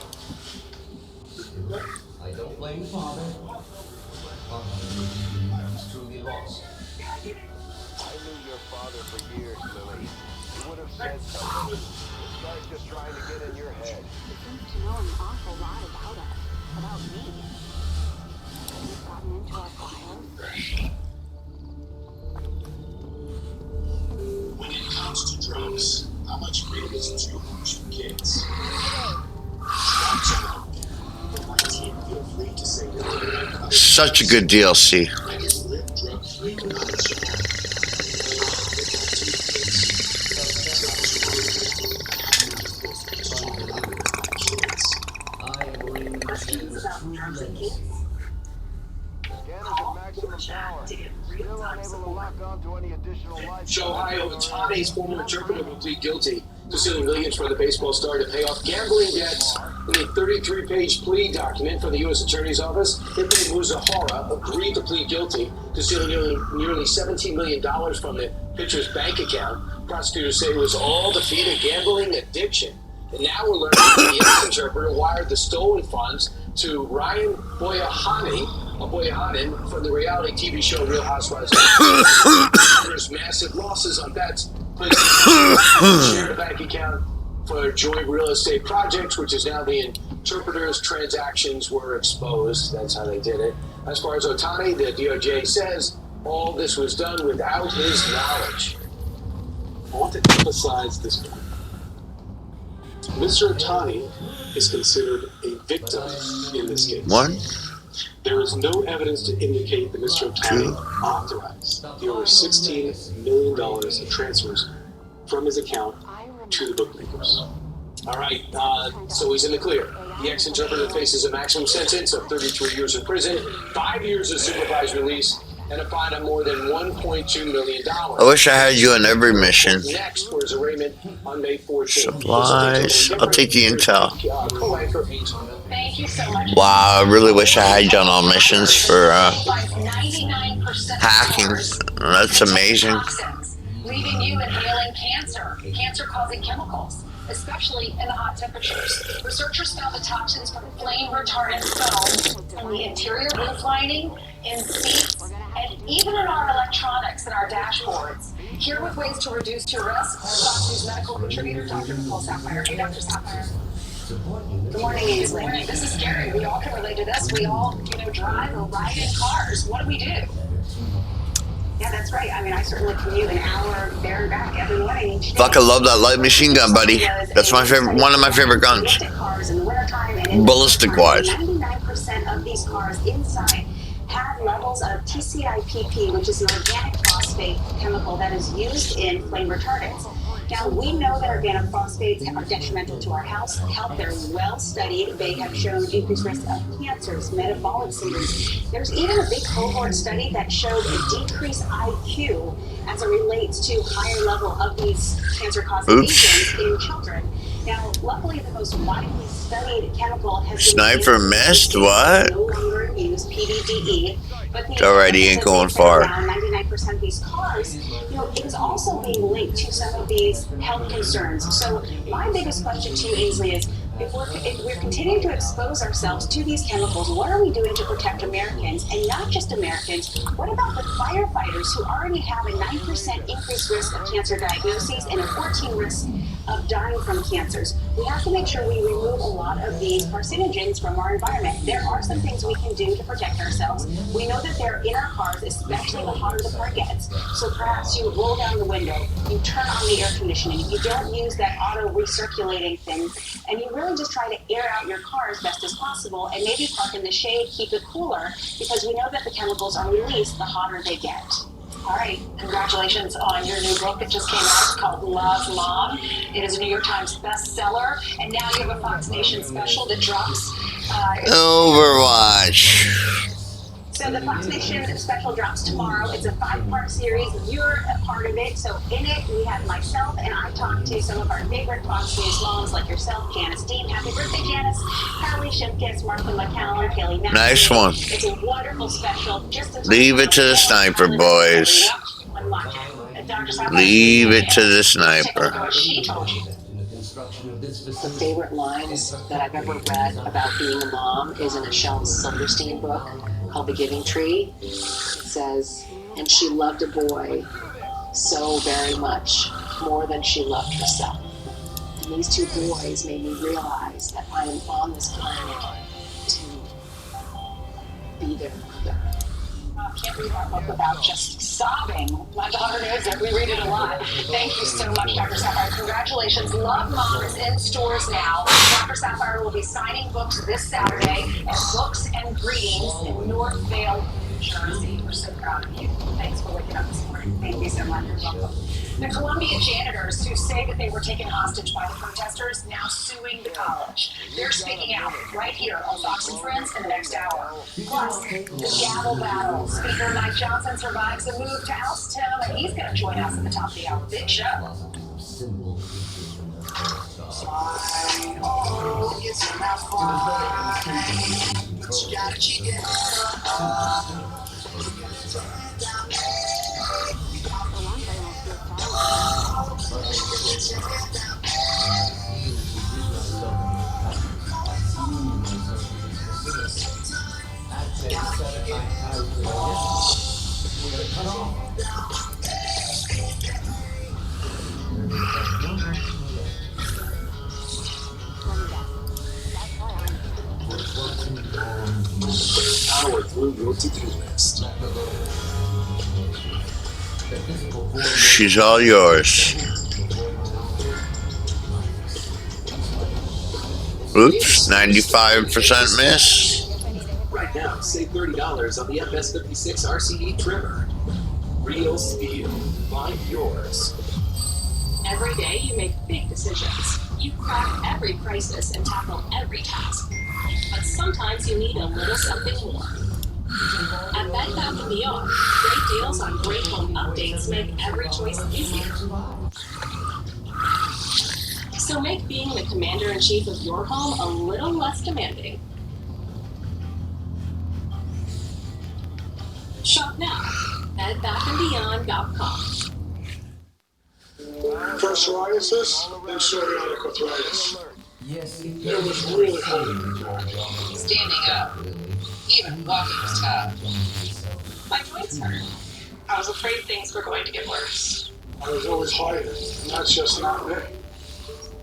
I don't blame Father. Father was truly lost. I knew your father for years, Lily. He would have said something. This guy's just trying to get in your head. He seems to know an awful lot about us, about me. He's gotten into our files. when it comes to drugs, How much freedom is too much for kids? Feel free to say no. Such a good DLC. I can live drug-free without you. Questions about drugs and kids? Call or chat to get real-time support. Shohei Ohtani's former interpreter will plead guilty to suing Williams for the baseball star to pay off gambling debts. In a 33-page plea document from the U.S. Attorney's Office, Hippolyte Muzahara agreed to plead guilty to stealing nearly $17 million from the pitcher's bank account. Prosecutors say it was all to feed a gambling addiction. And now we're learning that the ex-interpreter wired the stolen funds to Ryan Boyahanan from the reality TV show Real Housewives. There's massive losses on bets. Shared a bank account for joint real estate projects, which is now the interpreter's transactions were exposed. That's how they did it. As far as Ohtani, the DOJ says all this was done without his knowledge. I want to emphasize this point. Mr. Ohtani is considered a victim in this case. One. There is no evidence to indicate that Mr. Ohtani authorized the over $16 million of transfers from his account to the bookmakers. All right, so he's in the clear. The ex-interpreter faces a maximum sentence of 33 years in prison, 5 years of supervised release, and a fine of more than $1.2 million. I wish I had you on every mission. Next for his arraignment on May 14th. Supplies. I'll take the intel. Co-anchor. Thank you so much. Wow, I really wish I had you on all missions for 99% hacking. That's amazing. toxins, leaving you inhaling cancer-causing chemicals, especially in the hot temperatures. Researchers found the toxins from flame retardant foam in the interior roof lining, in seats, and even in our electronics and our dashboards. Here with ways to reduce your risk, Fox News medical contributor Dr. Nicole Sapphire. Hey, Dr. Sapphire. Good morning, Ainsley. This is scary. We all can relate to this. We all, drive or ride in cars. What do we do? Yeah, that's right. I mean, I certainly commute an hour there and back every morning each day. Fuck, I love that light machine gun, buddy. That's my favorite, one of my favorite guns. Ballistic wise. 99% of these cars inside have levels of TCIPP, which is an organic phosphate chemical that is used in flame retardants. Now, we know that organic phosphates are detrimental to our health. They're well studied. They have shown increased risk of cancers, metabolic syndromes. There's even a big cohort study that showed a decreased IQ as it relates to higher level of these cancer-causing agents in children. Now, luckily, the most widely studied chemical has been Sniper missed? What? no longer use PBDE. But the Alrighty, ain't going far. Around 99% of these cars, it is also being linked to some of these health concerns. So my biggest question to you, Ainsley, is if we're continuing to expose ourselves to these chemicals, what are we doing to protect Americans? And not just Americans, what about the firefighters who already have a 9% increased risk of cancer diagnoses and a 14% risk of dying from cancers? We have to make sure we remove a lot of these carcinogens from our environment. There are some things we can do to protect ourselves. We know that they're in our cars, especially the hotter the car gets. So perhaps you roll down the window, you turn on the air conditioning, you don't use that auto recirculating thing, and you really just try to air out your car as best as possible and maybe park in the shade, keep it cooler, because we know that the chemicals are released the hotter they get. All right, congratulations on your new book that just came out. It's called Love Mom. It is a New York Times bestseller, and now you have a Fox Nation special that drops. Overwatch. So the Fox Nation special drops tomorrow. It's a 5-part series. You're a part of it. So in it, we have myself, and I talk to some of our favorite Fox News moms like yourself, Janice Dean. Happy birthday, Janice. Carly Shimkus, Martha McCallum, Kelly Mack. Nice one. It's a wonderful special. Leave it to the sniper, boys. Leave it to the sniper. She told you. The favorite lines that I've ever read about being a mom is in a Shel Silverstein book called The Giving Tree. It says, and she loved a boy so very much, more than she loved herself. And these two boys made me realize that I am on this planet to be their mother. Can't read that book without just sobbing. My daughter knows it. We read it a lot. Thank you so much, Dr. Sapphire. Congratulations. Love Mom is in stores now. Dr. Sapphire will be signing books this Saturday at Books and Greetings in Northvale, New Jersey. We're so proud of you. Thanks for waking up this morning. Thank you so much. You're welcome. The Columbia janitors who say that they were taken hostage by the protesters now suing the college. They're speaking out right here on Fox and Friends in the next hour. Plus, the gavel battle. Speaker Mike Johnson survives a move to oust him, and he's going to join us at the top of the hour. Big show. Oh, it's a mouthful. You gotta cheat it up. Power through your to-do list. She's all yours. Oops, 95% miss. Right now, save $30 on the FS56 RCE trimmer. Real steel. Find yours. Every day you make big decisions. You crack every crisis and tackle every task. But sometimes you need a little something more. At Bed Bath & Beyond, great deals on great home updates make every choice easier. So make being the commander-in-chief of your home a little less demanding. Shop now. BedBathAndBeyond.com. For psoriasis and psoriatic arthritis. It was really hard. Standing up. Even walking was tough. My joints hurt. I was afraid things were going to get worse. I was always hiding, and that's just not me.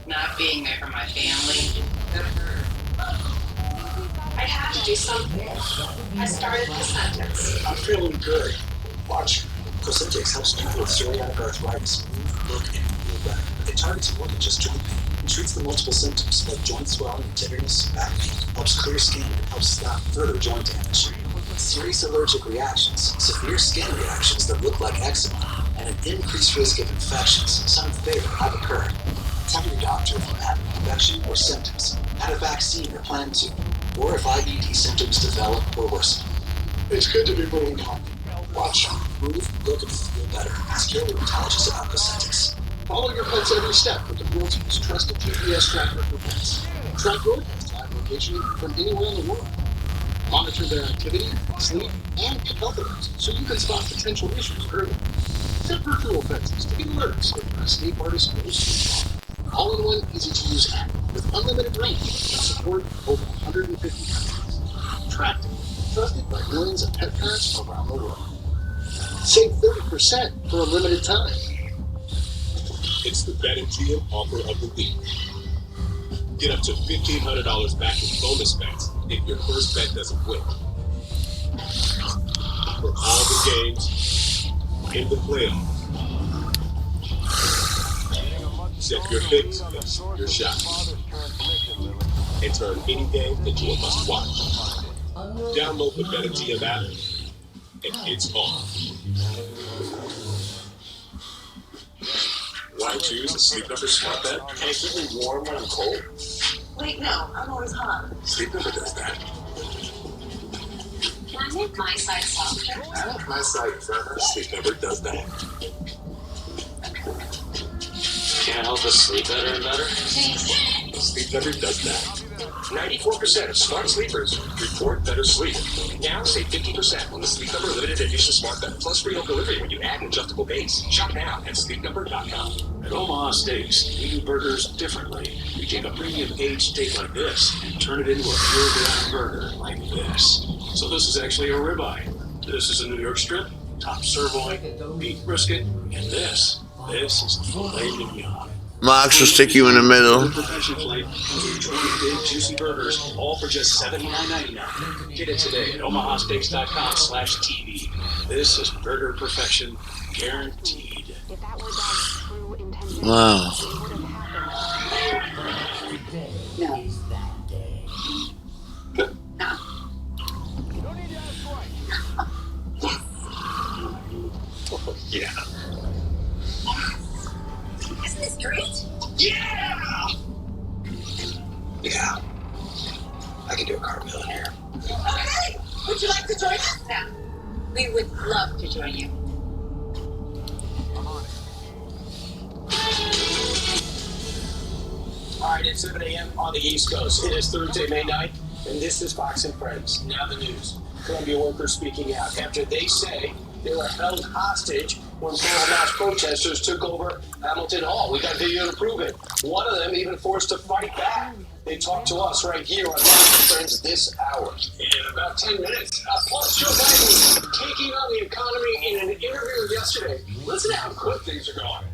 Not being there for my family. That hurt. I had to do something. I started Cosentix. I'm feeling good. Watch. Cosentix helps people with psoriatic arthritis move, look, and feel better. It targets more than just joint pain. It treats the multiple symptoms like joint swelling, tenderness, back pain, helps clear skin, and helps stop further joint damage. Serious allergic reactions, severe skin reactions that look like eczema, and an increased risk of infections, some favorite have occurred. Tell your doctor if you have an infection or symptoms, had a vaccine or plan to, or if IBD symptoms develop or worsen. It's good to be moving on. Watch. Move, look, and feel better. Ask your rheumatologist about Cosentix. Follow your pet's every step with the world's most trusted GPS tracker for pets. Track your pet's live location from anywhere in the world. Monitor their activity, sleep, and get health alerts so you can spot potential issues early. Set virtual fences to get alerts if your escape artist goes too far. All-in-one, easy-to-use app with unlimited range and support in over 150 countries. Tracked, trusted by millions of pet parents around the world. Save 30% for a limited time. It's the BetMGM offer of the week. Get up to $1,500 back in bonus bets if your first bet doesn't win. For all the games in the playoffs. Set your picks, your shot, and turn any game into a must-watch. Download the BetMGM app, and it's on. Why choose a Sleep Number smart bed? Can it keep me warm when I'm cold? Wait, no, I'm always hot. Sleep Number does that. Can I make my side softer? I like my side firmer. Sleep Number does that. Can't help us sleep better and better? Sleep Number does that. 94% of smart sleepers report better sleep. Now save 50% on the Sleep Number limited edition smart bed plus free home delivery when you add an adjustable base. Shop now at sleepnumber.com. At Omaha Steaks, we do burgers differently. We take a premium aged steak like this and turn it into a pure ground burger like this. So this is actually a ribeye. This is a New York strip, top sirloin, beef brisket, and this is a filet mignon. Max will stick you in the middle. Perfection plate comes with 20 big juicy burgers, all for just $79.99. Get it today at omahasteaks.com/TV. This is burger perfection guaranteed. If that were Dad's true intention, Wow. it would have happened. No. Yeah. Isn't this great? Yeah! Yeah. I can do a cartwheel in here. Okay. Would you like to join us? No. We would love to join you. All right, it's 7 a.m. on the East Coast. It is Thursday, May 9th, and this is Fox and Friends. Now the news. Columbia workers speaking out after they say they were held hostage when pro-Hamas protesters took over Hamilton Hall. We got video to prove it. One of them even forced to fight back. They talked to us right here on Fox and Friends this hour. In about 10 minutes. Plus, Joe Biden taking on the economy in an interview yesterday. Listen to how good things are going.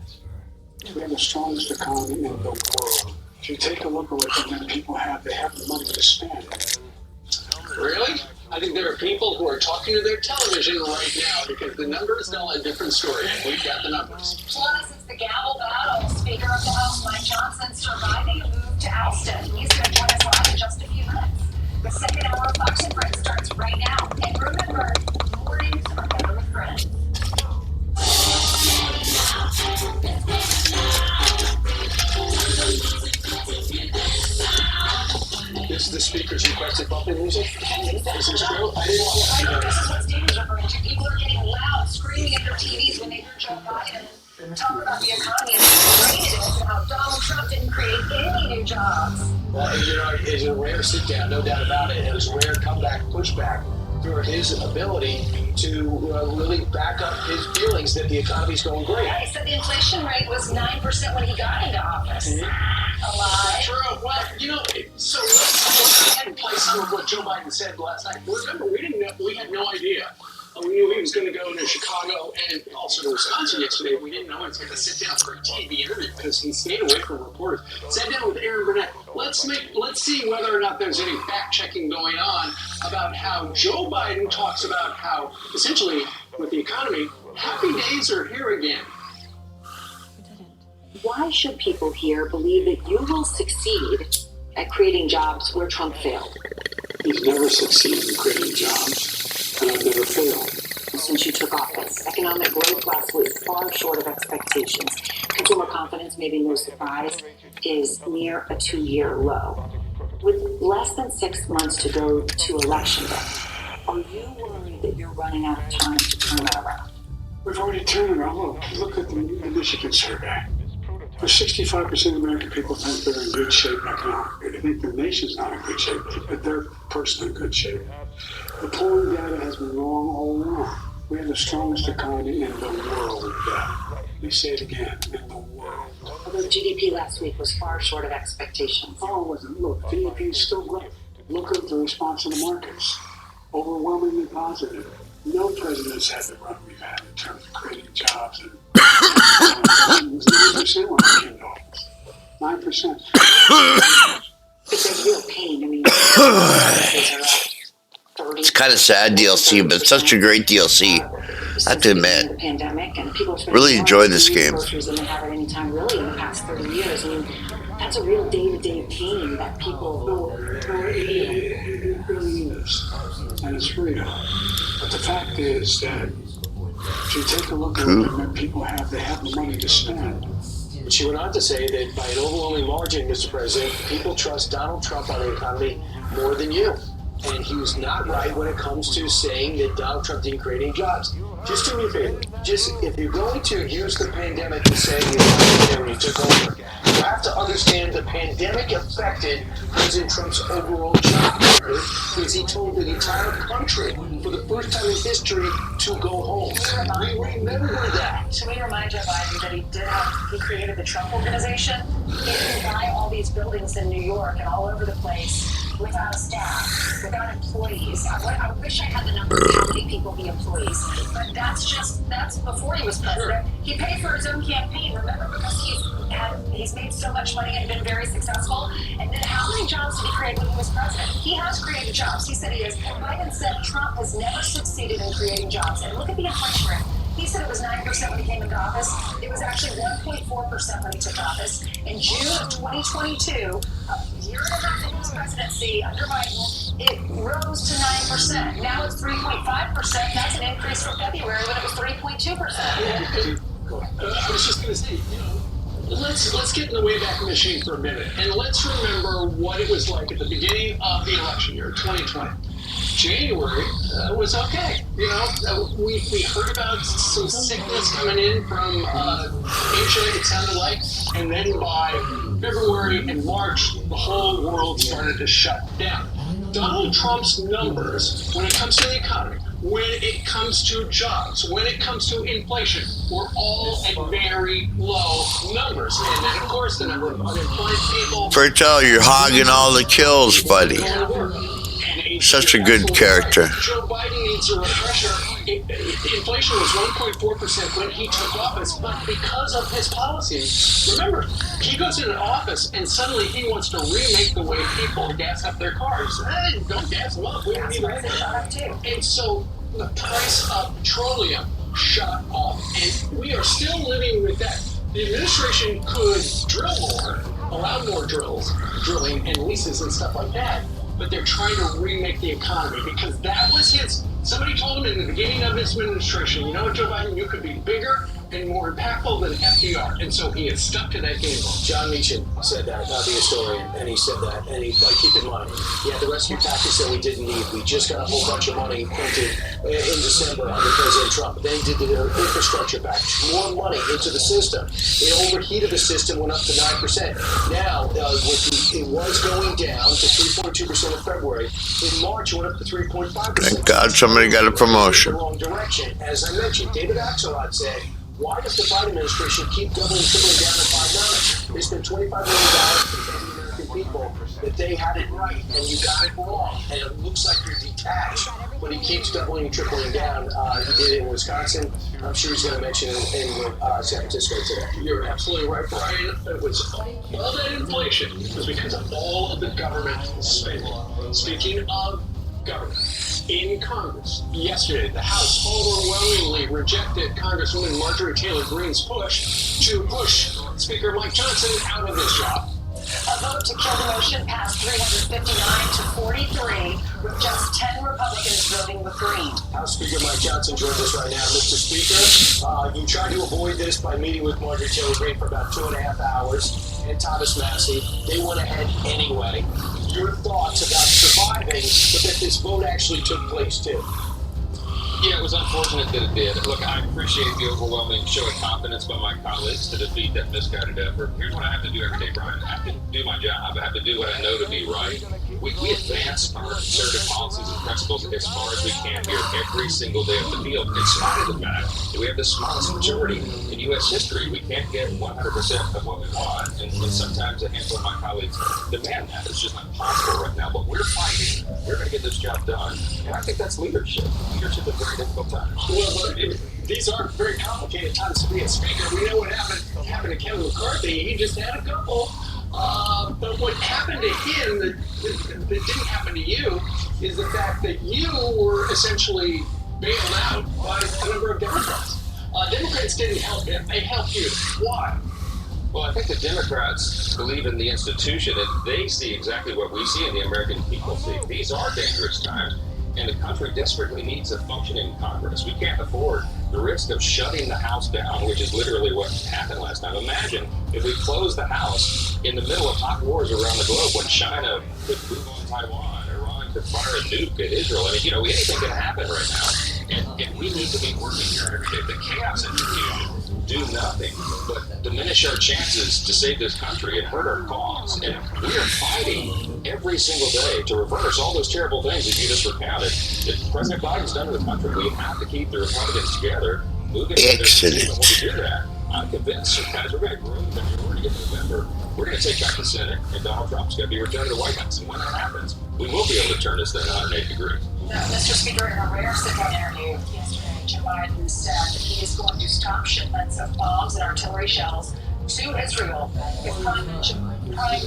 We have the strongest economy in the world. If you take a look at what the young people have, they have the money to spend. Really? I think there are people who are talking to their television right now because the numbers tell a different story, and we've got the numbers. Plus, it's the gavel battle. Speaker of the House, Mike Johnson, surviving a move to Alston. He's going to join us live in just a few minutes. The second hour of Fox and Friends starts right now. And remember, mornings are better with friends. This is the speaker's requested bumping music. Is this true? I didn't I know know. this is what Steve was referring to. People are getting loud, screaming at their TVs when they hear Joe Biden talk about the economy and how great it is and how Donald Trump didn't create any new jobs. Well, you know, it's a rare sit down, no doubt about it. It was a rare comeback, pushback for his ability to really back up his feelings that the economy's going great. Yeah, he said the inflation rate was 9% when he got into office. A lie. True. Well, you know, so let's go ahead and play some of what Joe Biden said last night. Remember, we had no idea. We knew he was going to go to Chicago and also to Wisconsin yesterday. We didn't know he was going to sit down for a TV interview because he stayed away from reporters. Sat down with Aaron Burnett. Let's see whether or not there's any fact checking going on about how Joe Biden talks about how essentially with the economy, happy days are here again. Why should people here believe that you will succeed at creating jobs where Trump failed? He's never succeeded in creating jobs, and I've never failed. Since you took office, economic growth last week far short of expectations. Consumer confidence, maybe no surprise, is near a 2-year low. With less than 6 months to go to election day, are you worried that you're running out of time to turn that around? We've already turned around. Look at the Michigan survey. For 65% of American people think they're in good shape economically. They think the nation's not in good shape, but they're personally in good shape. The polling data has been wrong all along. We have the strongest economy in the world. Let me say it again, in the world. Although GDP last week was far short of expectations. Oh, it wasn't. Look, GDP is still great. Look at the response of the markets. Overwhelmingly positive. No president's had the run we've had in terms of creating jobs. And it was 9% when I came to office. 9%. It's a real pain. I mean, It's kind of sad DLC, but it's such a great DLC. I have to admit. The pandemic and people Really enjoy this game. Groceries than they have at any time really in the past 30 years. I mean, that's a real day-to-day pain that people. It really is, and it's real. But the fact is that if you take a look at what people have, they have the money to spend. She went on to say that by an overwhelming margin, Mr. President, people trust Donald Trump on the economy more than you. And he was not right when it comes to saying that Donald Trump didn't create any jobs. Just do me a favor. If you're going to use the pandemic to say you were there when you took over, you have to understand the pandemic affected President Trump's overall job record because he told the entire country for the first time in history to go home. We remember that. Should we remind Joe Biden that he created the Trump Organization? He didn't buy all these buildings in New York and all over the place without a staff, without employees. I wish I had the number of how many people he employs, but that's before he was president. He paid for his own campaign, remember, because he's he's made so much money and been very successful. And then how many jobs did he create when he was president? He has created jobs. He said he is. Biden said Trump has never succeeded in creating jobs. And look at the inflation rate. He said it was 9% when he came into office. It was actually 1.4% when he took office. In June of 2022, a year and a half into his presidency under Biden, it rose to 9%. Now it's 3.5%. That's an increase from February when it was 3.2%. I was just going to say, let's get in the Wayback Machine for a minute, and let's remember what it was like at the beginning of the election year, 2020. January was okay. We heard about some sickness coming in from Asia, it sounded like, and then by February and March, the whole world started to shut down. Donald Trump's numbers, when it comes to the economy, when it comes to jobs, when it comes to inflation, were all at very low numbers. And then, of course, the number of unemployed people... Fertel, you're hogging all the kills, buddy. Such a good character. Joe Biden needs a refresher. Inflation was 1.4% when he took office, but because of his policies, remember, he goes into office and suddenly he wants to remake the way people gas up their cars. Hey, don't gas them up. We don't need that. And so the price of petroleum shot up, and we are still living with that. The administration could drill more, allow more drilling and leases and stuff like that, but they're trying to remake the economy because that was his. Somebody told him in the beginning of his administration, you know what, Joe Biden, you could be bigger and more impactful than FDR. And so he has stuck to that game. John Meacham said that, not the historian, and he said that. And keep in mind, he had the rescue package that we didn't need. We just got a whole bunch of money printed in December under President Trump. Then did the infrastructure package, more money into the system. It overheated the system, went up to 9%. Now, it was going down to 3.2% in February. In March, it went up to 3.5%. Thank God somebody got a promotion. The wrong direction. As I mentioned, David Axelrod said, why does the Biden administration keep doubling and tripling down on $5? They spent $25 million to tell the American people that they had it right and you got it wrong. And it looks like you're detached, but he keeps doubling and tripling down. He did it in Wisconsin. I'm sure he's going to mention it in San Francisco today. You're absolutely right, Brian. It was all that inflation was because of all of the government spending. Speaking of government, in Congress yesterday, the House overwhelmingly rejected Congresswoman Marjorie Taylor Greene's push to push Speaker Mike Johnson out of his job. A vote to kill the motion passed 359 to 43, with just 10 Republicans voting with Green. House Speaker Mike Johnson joins us right now. Mr. Speaker, you tried to avoid this by meeting with Marjorie Taylor Greene for about 2.5 hours, and Thomas Massey. They went ahead anyway. Your thoughts about surviving, but that this vote actually took place too? Yeah, it was unfortunate that it did. Look, I appreciate the overwhelming show of confidence by my colleagues to defeat that misguided effort. Here's what I have to do every day, Brian. I have to do my job. I have to do what I know to be right. We advance our conservative policies and principles as far as we can here every single day of the field, in spite of the fact that we have the smallest majority in U.S. history. We can't get 100% of what we want, and sometimes a handful of my colleagues demand that. It's just not possible right now, but we're fighting. We're going to get this job done, and I think that's leadership. Leadership is very difficult times. Well, these are very complicated times to be a speaker. We know what happened to Kevin McCarthy. He just had a couple. But what happened to him that didn't happen to you is the fact that you were essentially bailed out by a number of Democrats. Democrats didn't help him. They helped you. Why? Well, I think the Democrats believe in the institution, and they see exactly what we see and the American people see. These are dangerous times, and the country desperately needs a functioning Congress. We can't afford the risk of shutting the House down, which is literally what happened last time. Imagine if we closed the House in the middle of hot wars around the globe when China could move on Taiwan, Iran could fire a nuke at Israel. I mean, anything can happen right now. And we need to be working here every day. The chaos institution do nothing but diminish our chances to save this country and hurt our cause. And we are fighting every single day to reverse all those terrible things that you just recounted that President Biden's done to the country. We have to keep the Republicans together, moving Excellent. when we do that. I'm convinced, guys, we're going to grow the majority in November. We're going to take back the Senate, and Donald Trump's going to be returned to the White House. And when that happens, we will be able to turn this thing 180 degrees. Mr. Speaker, in a rare sit-down interview yesterday, Joe Biden said that he is going to stop shipments of bombs and artillery shells to Israel if Prime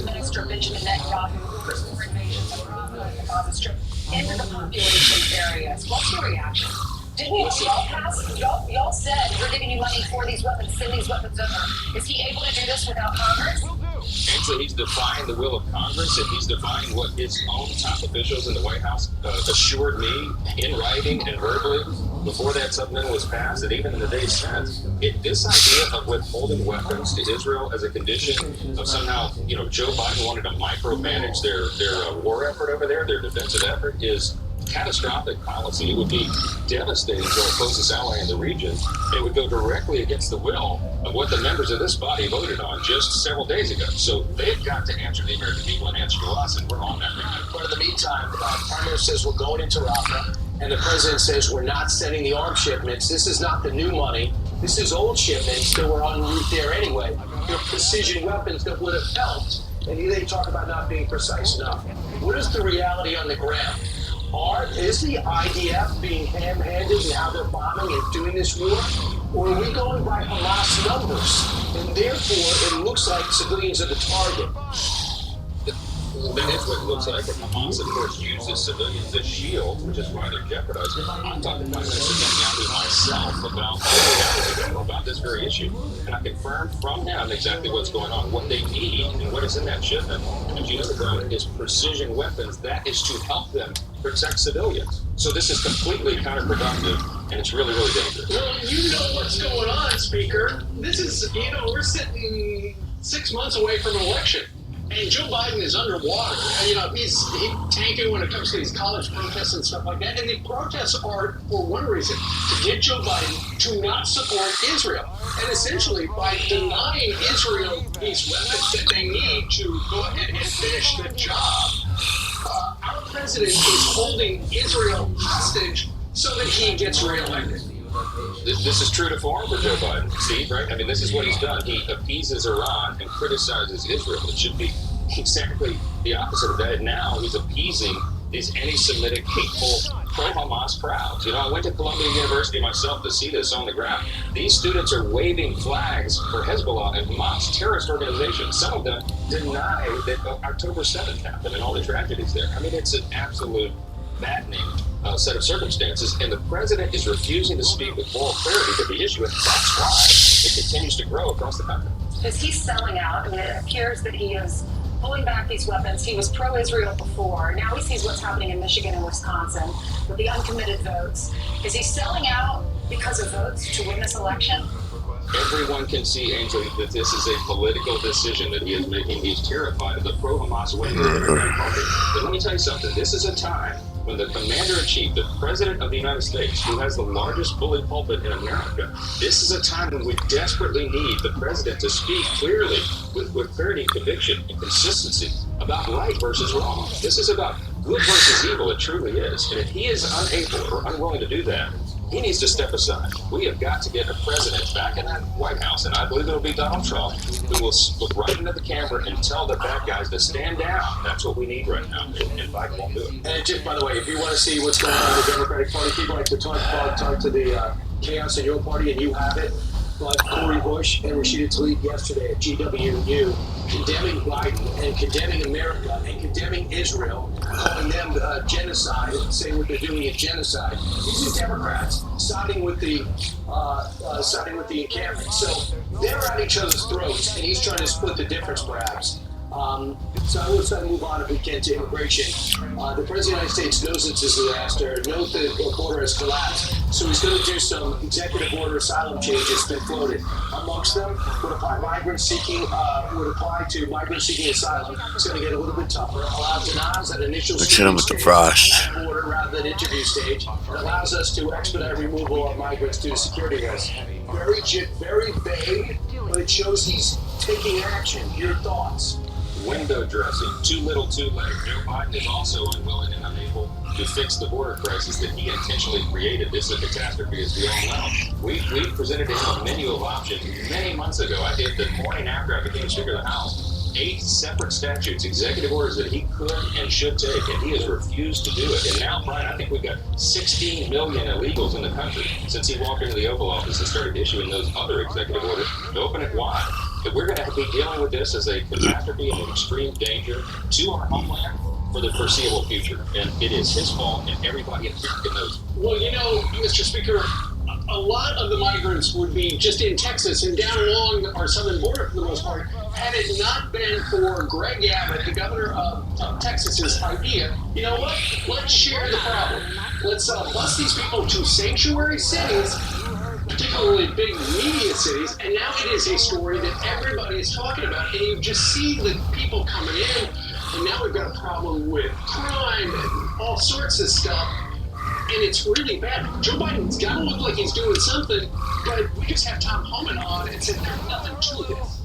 Minister Benjamin Netanyahu orders more invasions of Rafah and the Gaza Strip into the population areas. What's your reaction? Didn't y'all said we're giving you money for these weapons, send these weapons over. Is he able to do this without Congress? And so he's defying the will of Congress, and he's defying what his own top officials in the White House assured me in writing and verbally before that supplemental was passed, and even in the days since. This idea of withholding weapons to Israel as a condition of somehow, Joe Biden wanted to micromanage their war effort over there, their defensive effort, is catastrophic policy. It would be devastating to our closest ally in the region. It would go directly against the will of what the members of this body voted on just several days ago. So they've got to answer the American people and answer to us, and we're on that right now. But in the meantime, the Prime Minister says we're going into Rafah, and the President says we're not sending the arms shipments. This is not the new money. This is old shipments that were en route there anyway. They're precision weapons that would have helped, and they talk about not being precise enough. What is the reality on the ground? Is the IDF being ham-handed in how they're bombing and doing this war? Or are we going by Hamas numbers? And therefore, it looks like civilians are the target. That is what it looks like. And Hamas, of course, uses civilians as shields, which is why they're jeopardized. I'm talking to Prime Minister Netanyahu myself about 48 hours ago about this very issue. And I confirmed from him exactly what's going on, what they need, and what is in that shipment. As you know, Brown, is precision weapons. That is to help them protect civilians. So this is completely counterproductive, and it's really, really dangerous. Well, you know what's going on, Speaker. This is, we're sitting 6 months away from an election. And Joe Biden is underwater. He's tanking when it comes to these college protests and stuff like that. And the protests are for one reason, to get Joe Biden to not support Israel. And essentially, by denying Israel these weapons that they need to go ahead and finish the job, our president is holding Israel hostage so that he gets reelected. This is true to form for Joe Biden, Steve, right? I mean, this is what he's done. He appeases Iran and criticizes Israel. It should be exactly the opposite of that. And now he's appeasing these anti-Semitic, hateful, pro-Hamas crowds. I went to Columbia University myself to see this on the ground. These students are waving flags for Hezbollah and Hamas, terrorist organizations. Some of them deny that October 7th happened and all the tragedies there. I mean, it's an absolute maddening set of circumstances, and the president is refusing to speak with moral clarity to the issue, and that's why it continues to grow across the country. Because he's selling out, and it appears that he is pulling back these weapons. He was pro-Israel before. Now he sees what's happening in Michigan and Wisconsin with the uncommitted votes. Is he selling out because of votes to win this election? Everyone can see, Angel, that this is a political decision that he is making. He's terrified of the pro-Hamas wing of the Democratic Party. But let me tell you something. This is a time when the commander-in-chief, the president of the United States, who has the largest bully pulpit in America, this is a time when we desperately need the president to speak clearly, with clarity and conviction and consistency about right versus wrong. This is about good versus evil. It truly is. And if he is unable or unwilling to do that, he needs to step aside. We have got to get a president back in that White House, and I believe it'll be Donald Trump, who will look right into the camera and tell the bad guys to stand down. That's what we need right now, and Biden won't do it. And just, by the way, if you want to see what's going on in the Democratic Party, people like to talk to the chaos in your party, and you have it, like Cori Bush and Rashida Tlaib yesterday at GWU, condemning Biden and condemning America and condemning Israel, calling them genocide, and saying what they're doing is genocide. These are Democrats siding with the encampment. So they're at each other's throats, and he's trying to split the difference, perhaps. So I will try to move on if we can to immigration. The President of the United States knows it's a disaster, knows the border has collapsed, so he's going to do some executive order asylum changes that floated. Amongst them would apply to migrants seeking asylum. It's going to get a little bit tougher. Allow denials at initial with the frost. border rather than interview stage. It allows us to expedite removal of migrants due to security risks. Very vague, but it shows he's taking action. Your thoughts? Window dressing, too little, too late. Joe Biden is also unwilling and unable to fix the border crisis that he intentionally created. This is a catastrophe, as we all know. We presented him a menu of options many months ago. I did the morning after I became Speaker of the House. 8 separate statutes, executive orders that he could and should take, and he has refused to do it. And now, Brian, I think we've got 16 million illegals in the country since he walked into the Oval Office and started issuing those other executive orders to open it wide. that we're going to be dealing with this as a catastrophe and an extreme danger to our homeland for the foreseeable future. And it is his fault, and everybody in America knows it. Well, you know, Mr. Speaker, a lot of the migrants would be just in Texas and down along our southern border for the most part. Had it not been for Greg Abbott, the governor of Texas's idea, you know what? Let's share the problem. Let's bus these people to sanctuary cities, particularly big media cities, and now it is a story that everybody is talking about, and you just see the people coming in, and now we've got a problem with crime and all sorts of stuff. And it's really bad. Joe Biden's got to look like he's doing something, but we just have Tom Homan on and said there's nothing to this.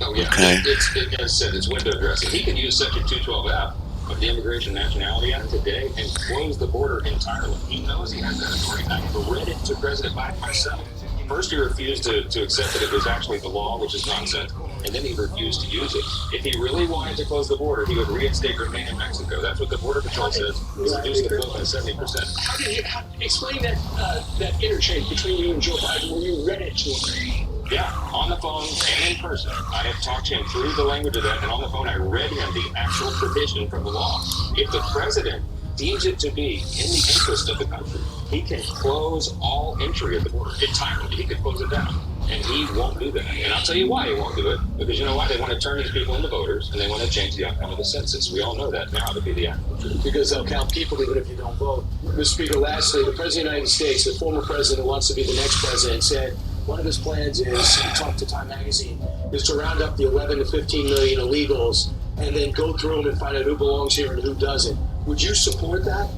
Oh, yeah. Okay. As I said, it's window dressing. He could use Section 212F of the Immigration and Nationality Act today and close the border entirely. He knows he has that authority. I read it to President Biden myself. First, he refused to accept that it was actually the law, which is nonsense, and then he refused to use it. If he really wanted to close the border, he would reinstate remain in Mexico. That's what the Border Patrol says. He's reduced the bill by 70%. How did you explain that interchange between you and Joe Biden when you read it to him? Yeah, on the phone and in person. I have talked to him through the language of that, and on the phone I read him the actual provision from the law. If the president deems it to be in the interest of the country, he can close all entry of the border entirely. He could close it down, and he won't do that. And I'll tell you why he won't do it. Because you know why? They want to turn these people into voters, and they want to change the outcome of the census. We all know that now to be the outcome. Because they'll count people even if you don't vote. Mr. Speaker, lastly, the President of the United States, the former president who wants to be the next president, said one of his plans is, he talked to Time Magazine, is to round up the 11 to 15 million illegals and then go through them and find out who belongs here and who doesn't. Would you support that?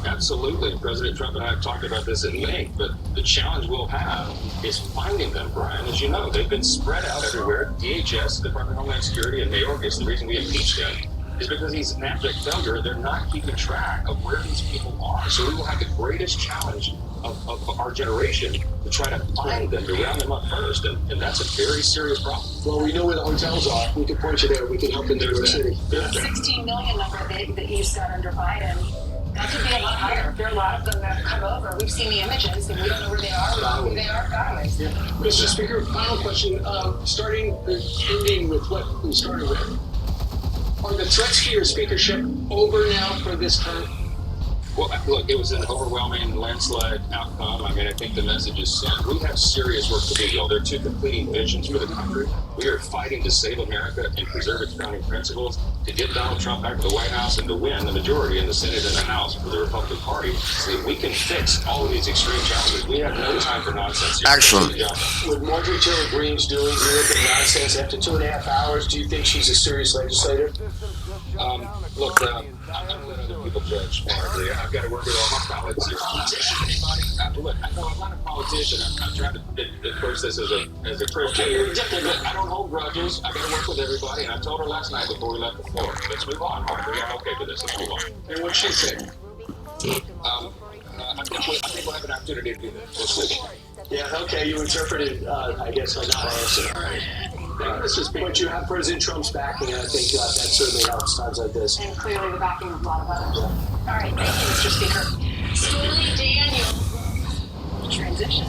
Absolutely. President Trump and I have talked about this at length, but the challenge we'll have is finding them, Brian. As you know, they've been spread out everywhere. DHS, Department of Homeland Security, and Mayorkas, the reason we impeached him is because he's an abject failure. They're not keeping track of where these people are. So we will have the greatest challenge of our generation to try to find them, to round them up first. And that's a very serious problem. Well, we know where the hotels are. We can point you there. We can help in New York City. The 16 million number that you said under Biden, that could be a lot higher. There are a lot of them that have come over. We've seen the images, and we don't know where they are. We don't know who they are. Yeah. Mr. Speaker, final question. Ending with what we started with. Are the threats to your speakership over now for this term? Well, look, it was an overwhelming landslide outcome. I mean, I think the message is sent. We have serious work to do, y'all. They're two competing visions for the country. We are fighting to save America and preserve its founding principles, to get Donald Trump back to the White House and to win the majority in the Senate and the House for the Republican Party so that we can fix all of these extreme challenges. We have no time for nonsense here. Excellent. With Marjorie Taylor Greene's doing the nonsense after 2.5 hours, do you think she's a serious legislator? Look, I'm going to let other people judge. I've got to work with all my colleagues here. Look, I know I'm not a politician. I'm trying to approach this as a Christian. Look, I don't hold grudges. I've got to work with everybody. And I told her last night before we left the floor, let's move on, Marjorie. I'm okay with this. Let's move on. And what'd she say? I think we'll have an opportunity to do that. We'll switch. Yeah, okay, you interpreted, I guess, my non-answer. All right. But you have President Trump's backing, and I think that certainly helps times like this. And clearly the backing of a lot of others. All right, thank you, Mr. Speaker. Stormy Daniels. Transition.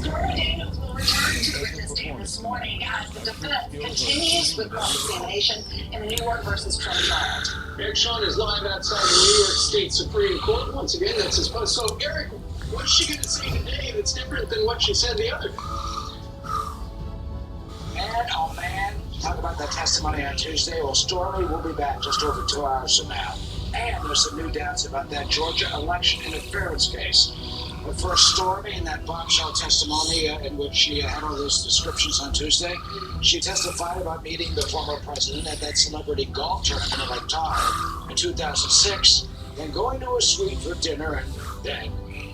Stormy Daniels will return to the witness stand this morning as the defense continues with cross-examination in the New York versus Trump trial. Eric Sean is live outside the New York State Supreme Court. Once again, that's his post. So, Eric, what's she going to say today that's different than what she said the other day? Man, oh man, talk about that testimony on Tuesday. Well, Stormy will be back just over 2 hours from now. And there's some new doubts about that Georgia election interference case. But first, Stormy, in that bombshell testimony in which she had all those descriptions on Tuesday, she testified about meeting the former president at that celebrity golf tournament in Lake Tahoe in 2006, then going to a suite for dinner and then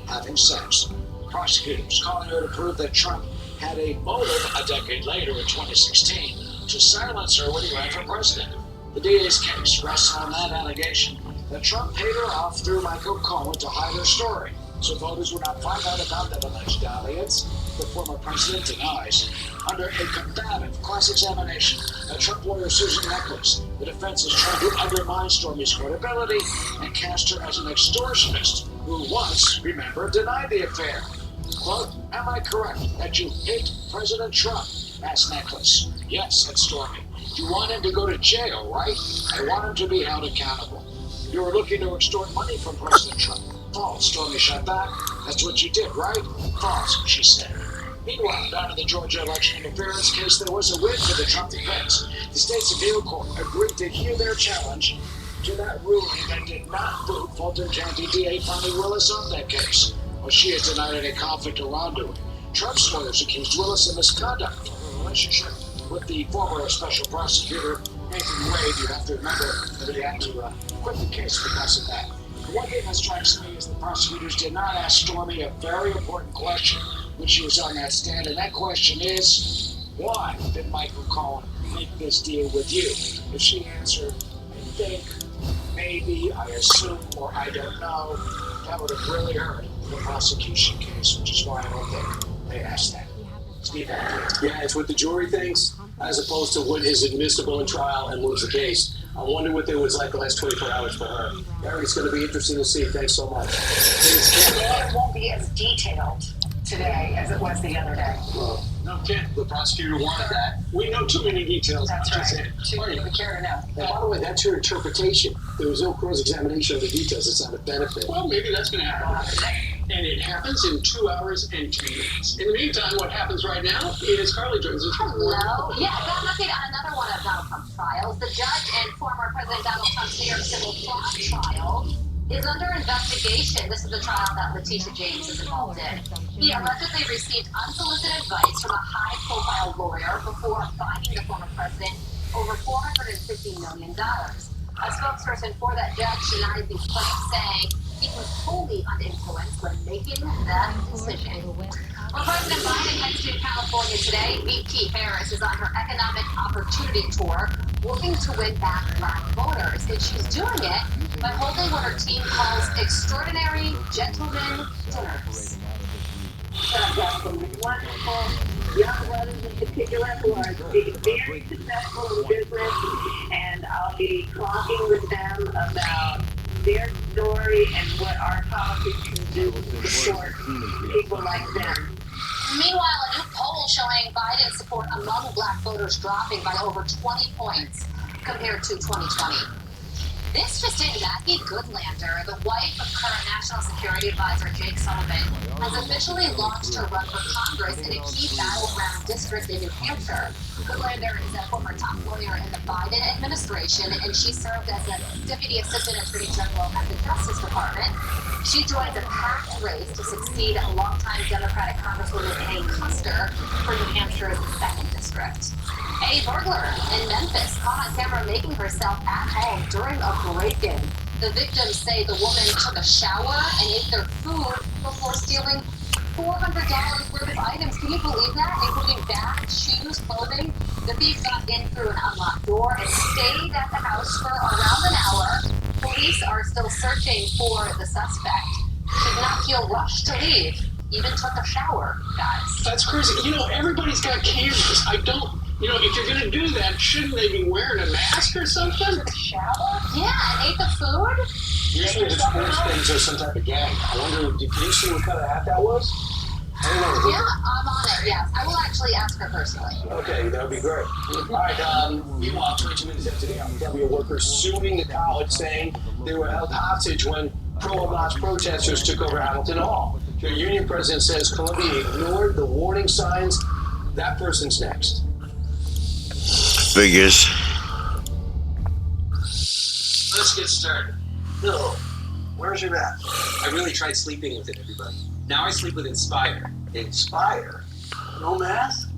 having sex. Prosecutors calling her to prove that Trump had a motive a decade later in 2016 to silence her when he ran for president. The DA's case rests on that allegation that Trump paid her off through Michael Cohen to hide her story, so voters would not find out about that alleged dalliance. The former president denies. Under a combative cross-examination, a Trump lawyer Susan Eccles, the defense is trying to undermine Stormy's credibility and cast her as an extortionist who once, remember, denied the affair. Quote, am I correct that you hate President Trump Mass necklace. Yes, said Stormy. You want him to go to jail, right? I want him to be held accountable. You were looking to extort money from President Trump. False, Stormy shot back. That's what you did, right? False, she said. Meanwhile, down in the Georgia election interference case, there was a win for the Trump defense. The state's appeal court agreed to hear their challenge to that ruling that did not boot Fulton County DA Connie Willis on that case. Well, she has denied any conflict or wrongdoing. Trump's lawyers accused Willis of misconduct for her relationship with the former special prosecutor, Nathan Wade. You have to remember that he had to quit the case because of that. The one thing that strikes me is the prosecutors did not ask Stormy a very important question when she was on that stand, and that question is, why did Michael Cohen make this deal with you? If she answered, I think, maybe, I assume, or I don't know, that would have really hurt the prosecution case, which is why I don't think they asked that. Steve, Yeah, it's what the jury thinks, as opposed to what is admissible in trial and moves the case. I wonder what it was like the last 24 hours for her. Gary, it's going to be interesting to see. Thanks so much. It won't be as detailed today as it was the other day. Well, no kidding. The prosecutor wanted that. We know too many details. That's right. We care to know. And by the way, that's your interpretation. There was no cross-examination of the details. It's not a benefit. Well, maybe that's going to happen. And it happens in 2 hours and 2 minutes. In the meantime, what happens right now is Carly joins us. Hello. Yeah, got an update on another one of Donald Trump's trials. The judge in former President Donald Trump's New York civil fraud trial is under investigation. This is the trial that Letitia James is involved in. He allegedly received unsolicited advice from a high-profile lawyer before fining the former president over $450 million. A spokesperson for that judge denied these claims, saying he was wholly uninfluenced when making that decision. Well, President Biden heads to California today. VP Harris is on her economic opportunity tour, looking to win back black voters. And she's doing it by holding what her team calls extraordinary gentlemen dinners. I've got some wonderful young brothers in particular who are being very successful in business, and I'll be talking with them about their story and what our politics can do to support people like them. Meanwhile, a new poll showing Biden's support among black voters dropping by over 20 points compared to 2020. This just in, Maggie Goodlander, the wife of current National Security Advisor Jake Sullivan, has officially launched her run for Congress in a key battleground district in New Hampshire. Goodlander is a former top lawyer in the Biden administration, and she served as a Deputy Assistant Attorney General at the Justice Department. She joins a packed race to succeed longtime Democratic Congresswoman Annie Custer for New Hampshire's 2nd District. A burglar in Memphis caught on camera making herself at home during a break-in. The victims say the woman took a shower and ate their food before stealing $400 worth of items. Can you believe that? Including bags, shoes, clothing. The thief got in through an unlocked door and stayed at the house for around an hour. Police are still searching for the suspect. She did not feel rushed to leave. Even took a shower, guys. That's crazy. You know, everybody's got cameras. You know, if you're going to do that, shouldn't they be wearing a mask or something? Shower? Yeah, and ate the food? Usually the sports things are some type of gang. I wonder, can you see what kind of hat that was? I don't know. Yeah, I'm on it, yes. I will actually ask her personally. Okay, that would be great. All right, meanwhile, 22 minutes after the UW workers suing the college, saying they were held hostage when pro-Hamas protesters took over Hamilton Hall. The union president says Columbia ignored the warning signs. That person's next. Figures. Let's get started. No. Where's your map? I really tried sleeping with it, everybody. Now I sleep with Inspire. Inspire? No mask?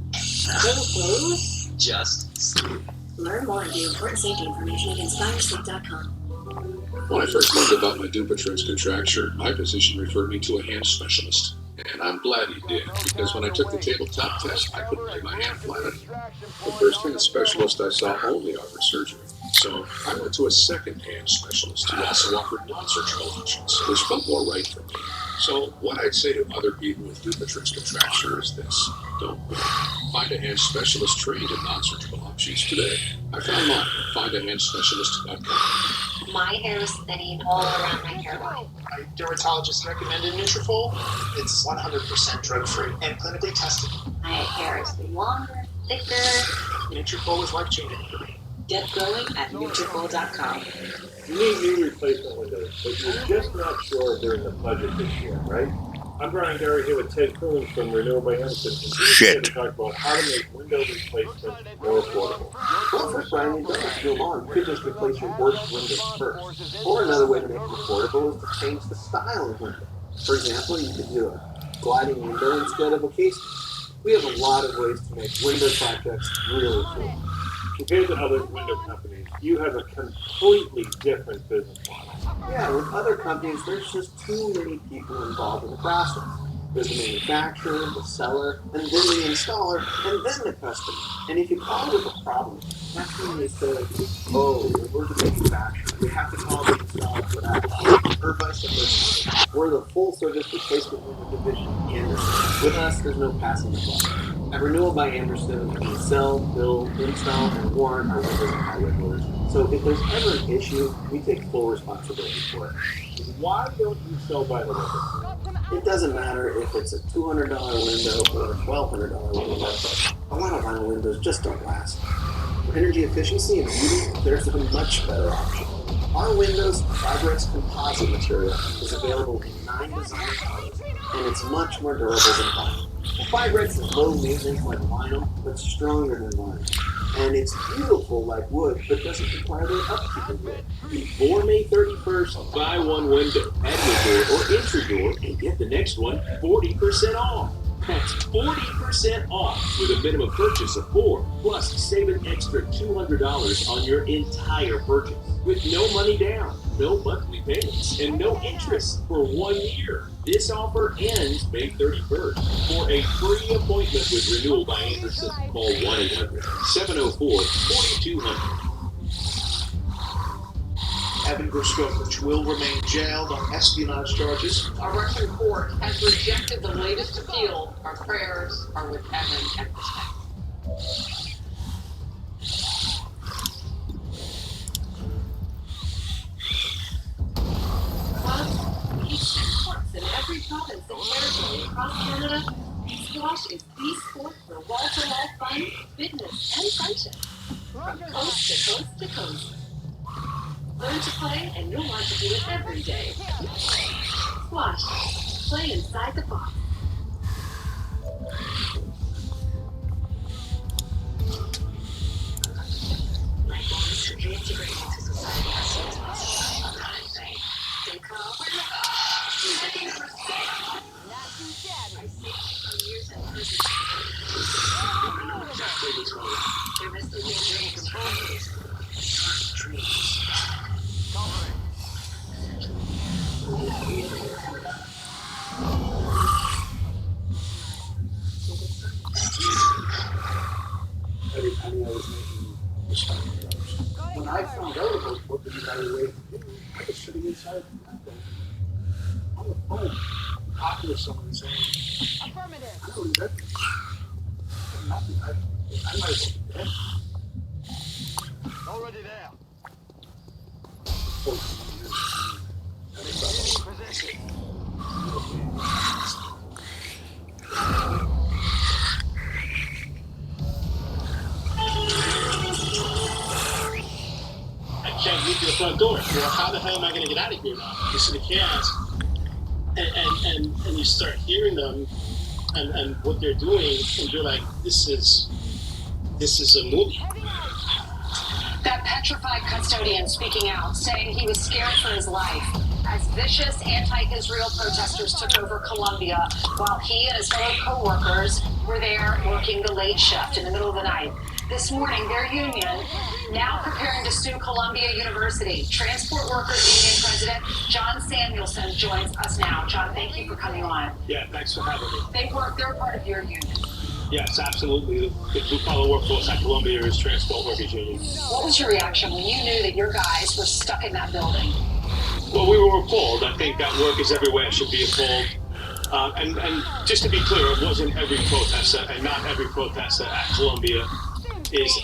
No clothes? Just sleep. Learn more and view important safety information at inspiresleep.com. When I first learned about my Dupuytren's contracture, my physician referred me to a hand specialist. And I'm glad he did, because when I took the tabletop test, I couldn't lay my hand flat. The first hand specialist I saw only offered surgery. So I went to a second hand specialist who also offered non-surgical options, which felt more right for me. So what I'd say to other people with Dupuytren's contracture is this: don't wait. Find a hand specialist trained in non-surgical options today. I found mine at findahandspecialist.com. My hair is thinning all around my hairline. My dermatologist recommended Nutrafol. It's 100% drug-free and clinically tested. My hair is longer, Take care. Nutricol is life-changing. Get going at Nutricol.com. You need new replacement windows, but you're just not sure during the budget this year, right? I'm Brian Gary here with Ted Coons from Renewal by Emerson, and he's here to talk about how to make window replacement more affordable. Well, first, Brian, you don't have to go long. You could just replace your worst windows first. Or another way to make it affordable is to change the style of window. For example, you could do a gliding window instead of a casement. We have a lot of ways to make window projects really affordable. Compared to other window companies, you have a completely different business model. Yeah, with other companies, there's just too many people involved in the process. There's the manufacturer, the seller, and then the installer, and then the customer. And if you call with a problem, that's when they say, oh, we're the manufacturer. We have to call the installer for that. Or vice versa. We're the full-service replacement window division of Anderson. With us, there's no passing the buck. At Renewal by Anderson, we sell, build, install, and warrant our windows and highway doors. So if there's ever an issue, we take full responsibility for it. Why don't you sell by the window? It doesn't matter if it's a $200 window or a $1,200 window. A lot of vinyl windows just don't last. For energy efficiency and beauty, there's a much better option. Our Windows Fibrex composite material is available in 9 design colors, and it's much more durable than vinyl. Fibrex is low maintenance like vinyl, but stronger than vinyl. And it's beautiful like wood, but doesn't require the upkeep of wood. Before May 31st, buy one window, add your door or entry door, and get the next one 40% off. That's 40% off with a minimum purchase of 4, plus save an extra $200 on your entire purchase. With no money down, no monthly payments, and no interest for 1 year. This offer ends May 31st. For a free appointment with Renewal by Anderson, call 1-800-704-4200. Evan Grishkovich will remain jailed on espionage charges. A Russian court has rejected the latest appeal. Our prayers are with Evan at this time. Each courts in every province and territory across Canada, squash is the sport for wall-to-wall fun, fitness, and friendship. From coast to coast to coast. Learn to play, and you'll want to do it every day. Squash. Play inside the box. My goal is to reintegrate into society as soon as possible. Stay calm. Not too shabby. I saved 2 years in prison. The rest of the dreams. Every penny I was making was $5. When I found out about what the evaluation did, I was sitting inside on the phone, talking to someone saying, affirmative. I don't get this. Nothing. I might as well be dead. Already there. Position. I can't get to the front door. Well, how the hell am I going to get out of here now? You see the chaos, and you start hearing them, and what they're doing, and you're like, this is a movie. That petrified custodian speaking out, saying he was scared for his life as vicious anti-Israel protesters took over Columbia while he and his fellow co-workers were there working the late shift in the middle of the night. This morning, their union now preparing to sue Columbia University. Transport Workers Union President John Samuelson joins us now. John, thank you for coming on. Yeah, thanks for having me. They're part of your union. Yes, absolutely. The blue-collar workforce at Columbia is Transport Workers Union. What was your reaction when you knew that your guys were stuck in that building? Well, we were appalled. I think that workers everywhere should be appalled. And just to be clear, it wasn't every protester, and not every protester at Columbia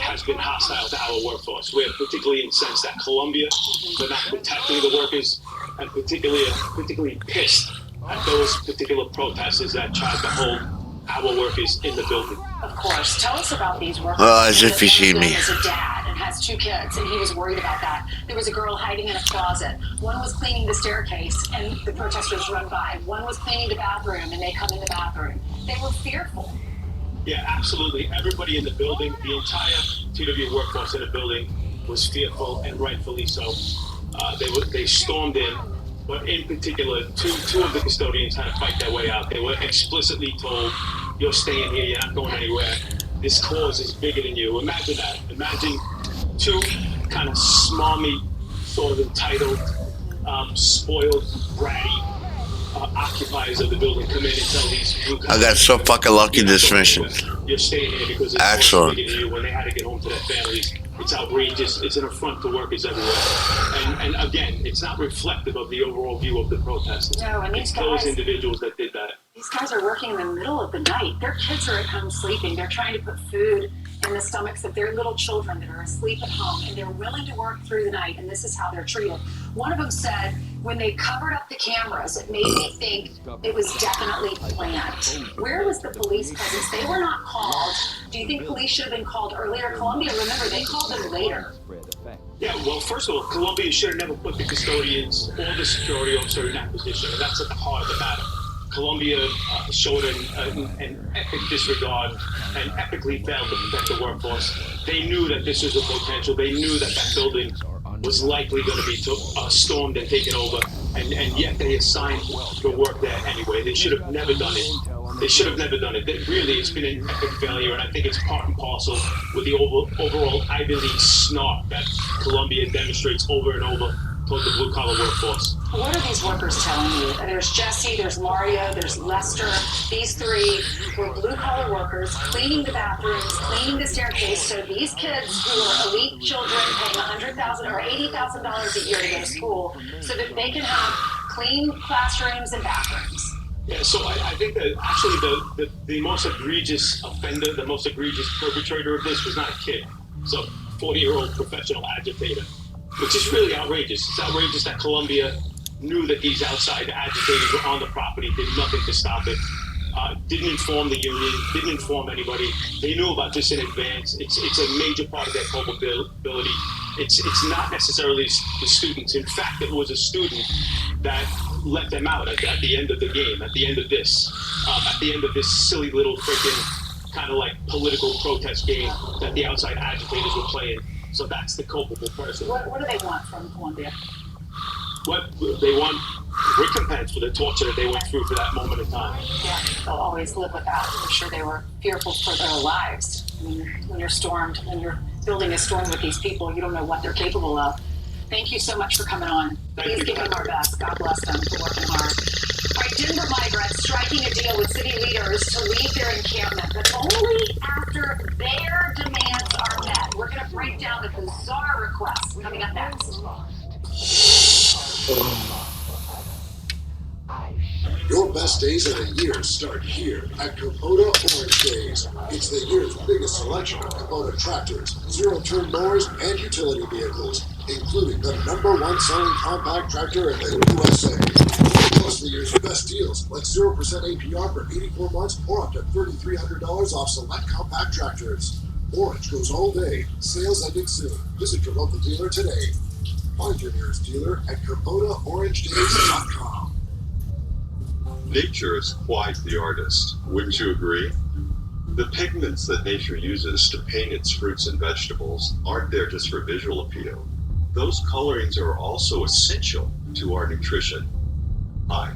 has been hostile to our workforce. We're particularly incensed at Columbia for not protecting the workers, and particularly pissed at those particular protesters that tried to hold our workers in the building. Of course. Tell us about these workers. Oh, as if he seen me. As a dad and has 2 kids, and he was worried about that. There was a girl hiding in a closet. One was cleaning the staircase, and the protesters run by. One was cleaning the bathroom, and they come in the bathroom. They were fearful. Yeah, absolutely. Everybody in the building, the entire TW workforce in the building was fearful, and rightfully so. They stormed in, but in particular, two of the custodians had to fight their way out. They were explicitly told, "You're staying here. You're not going anywhere. This cause is bigger than you." Imagine that. Imagine 2 kind of smarmy, sort of entitled, spoiled, bratty occupiers of the building come in and tell these blue I got so fucking lucky this mission. "You're staying here because it's Excellent. bigger than you." When they had to get home to their families, it's outrageous. It's an affront to workers everywhere. And again, it's not reflective of the overall view of the protest. No, and It's these those guys, individuals that did that. these guys are working in the middle of the night. Their kids are at home sleeping. They're trying to put food in the stomachs of their little children that are asleep at home, and they're willing to work through the night, and this is how they're treated. One of them said, when they covered up the cameras, it made me think it was definitely planned. Where was the police presence? They were not called. Do you think police should have been called earlier? Columbia, remember, they called them later. Yeah, well, first of all, Columbia should have never put the custodians or the security officer in that position, and that's at the heart of the matter. Columbia showed an epic disregard and epically failed to protect the workforce. They knew that this was a potential. They knew that that building was likely going to be stormed and taken over, and yet they assigned the work there anyway. They should have never done it. They should have never done it. Really, it's been an epic failure, and I think it's part and parcel with the overall Ivy League snark that Columbia demonstrates over and over toward the blue-collar workforce. What are these workers telling you? There's Jesse, there's Mario, there's Lester. These 3 were blue-collar workers cleaning the bathrooms, cleaning the staircase, so these kids who are elite children paying $100,000 or $80,000 a year to go to school so that they can have clean classrooms and bathrooms. Yeah, so I think that actually the most egregious offender, the most egregious perpetrator of this was not a kid. It's a 40-year-old professional agitator, which is really outrageous. It's outrageous that Columbia knew that these outside agitators were on the property, did nothing to stop it, didn't inform the union, didn't inform anybody. They knew about this in advance. It's a major part of their culpability. It's not necessarily the students. In fact, it was a student that let them out at the end of the game, at the end of this silly little freaking kind of like political protest game that the outside agitators were playing. So that's the culpable person. What do they want from Columbia? What they want recompense for the torture that they went through for that moment in time. Yeah, they'll always live with that. I'm sure they were fearful for their lives. I mean, when your building is stormed with these people, you don't know what they're capable of. Thank you so much for coming on. Please give them our best. God bless them for working hard. All right, Denver migrants striking a deal with city leaders to leave their encampment, but only after their demands are met. We're going to break down the bizarre requests coming up next. Your best days of the year start here at Kubota Orange Days. It's the year's biggest selection of Kubota tractors, zero-turn mowers, and utility vehicles, including the #1 selling compact tractor in the USA. Plus the year's best deals, like 0% APR for 84 months or up to $3,300 off select compact tractors. Orange goes all day. Sales ending soon. Visit your local dealer today. Find your nearest dealer at KubotaOrangeDays.com. Nature is quite the artist, wouldn't you agree? The pigments that nature uses to paint its fruits and vegetables aren't there just for visual appeal. Those colorings are also essential to our nutrition. Hi,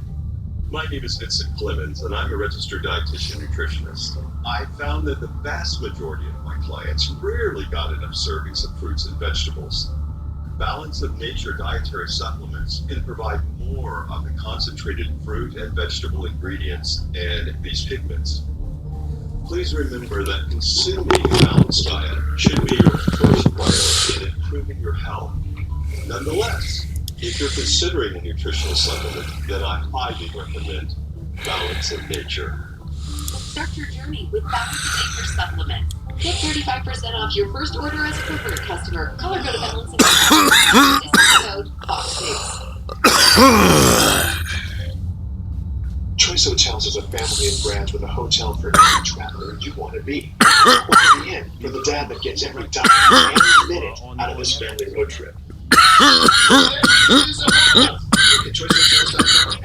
my name is Vincent Clemens, and I'm a registered dietitian nutritionist. I found that the vast majority of my clients rarely got enough servings of fruits and vegetables. Balance of Nature dietary supplements can provide more of the concentrated fruit and vegetable ingredients and these pigments. Please remember that consuming a balanced diet should be your first priority in improving your health. Nonetheless, if you're considering a nutritional supplement, then I highly recommend Balance of Nature. Start your journey with Balance of Nature supplement. Get 35% off your first order as a preferred customer. Call or go to Balance of Nature. Discount code FOX6. Choice Hotels is a family of brands with a hotel for any traveler you want to be. Or the inn for the dad that gets every dime and minute out of this family road trip. Look at choicehotels.com.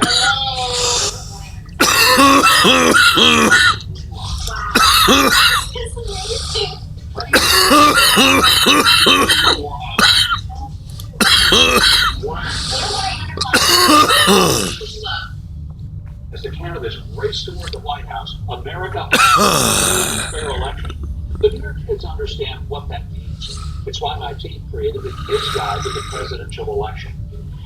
As the candidates race toward the White House, America a fair election. But your kids understand what that means. It's why my team created the Kids Guide to the Presidential Election.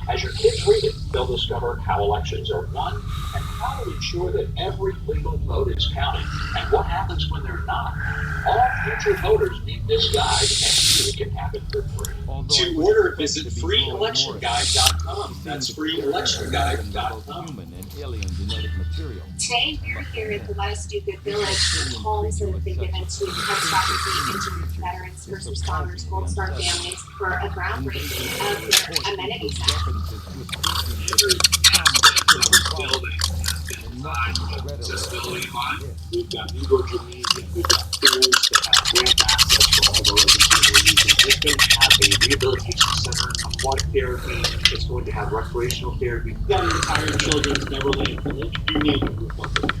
As your kids read it, they'll discover how elections are won and how to ensure that every legal vote is counted and what happens when they're not. All future voters need this guide, and you can have it for free. To order, visit freeelectionguide.com. That's freeelectionguide.com. Today, we're here at the Let Us Do Good Village with homes that have been given to catastrophic injured veterans, first responders, Gold Star families for a groundbreaking of their amenity center. We've got indoor gymnasium, we've got pools that have ramp access for all those using. It's going to have a rehabilitation center, aquatic therapy, it's going to have recreational therapy. We've got an entire children's Neverland village. You name it, we've got it.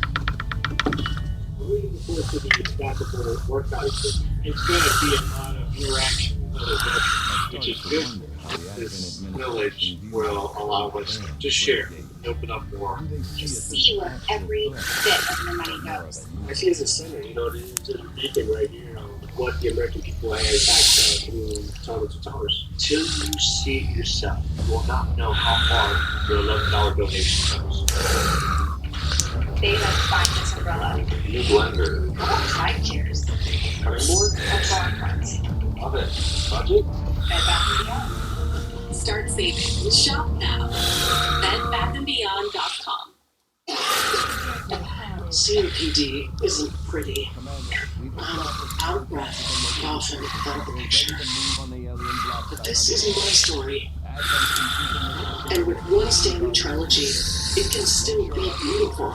We're looking forward to the stackable workout equipment. It's going to be a lot of interaction with other veterans, which is good. This village will allow us to share and open up more. You see where every bit of your money goes. I see as a center, there's a beacon right here on what the American people have back through tower to towers. Till you see it yourself, you will not know how far your $11 donation comes. They have this umbrella. New blender. Oh, 5 chairs. Cutting board? That's all in front. Love it. Budget? Bed Bath & Beyond. Start saving. Shop now. BedBathAndBeyond.com. COPD isn't pretty. Out of breath, often without the picture. But this isn't my story. And with once daily Trilogy, it can still be beautiful.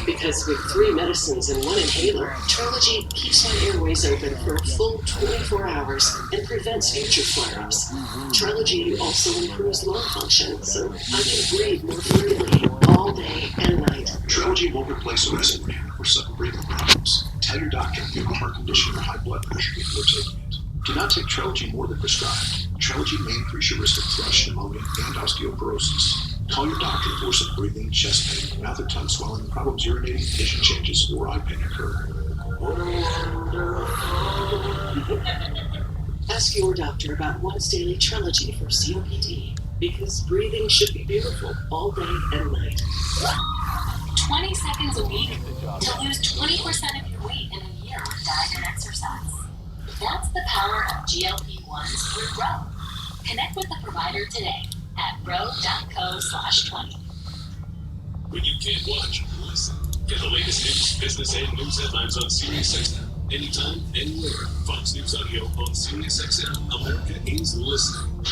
Because with 3 medicines and 1 inhaler, Trilogy keeps my airways open for a full 24 hours and prevents future flare-ups. Trilogy also improves lung function, so I can breathe more freely all day and night. Trilogy won't replace a respirator or sudden breathing problems. Tell your doctor if you have a heart condition or high blood pressure before taking it. Do not take Trilogy more than prescribed. Trilogy may increase your risk of thrush, pneumonia, and osteoporosis. Call your doctor for some breathing, chest pain, mouth or tongue swelling, problems urinating, vision changes, or eye pain occur. Ask your doctor about once daily Trilogy for COPD, because breathing should be beautiful all day and night. 20 seconds a week to lose 20% of your weight in a year with diet and exercise. That's the power of GLP-1s through Row. Connect with the provider today at row.co/20. When you can't watch, listen. Get the latest news, business, and news headlines on SiriusXM. Anytime, anywhere. Fox News Audio on SiriusXM. America is listening.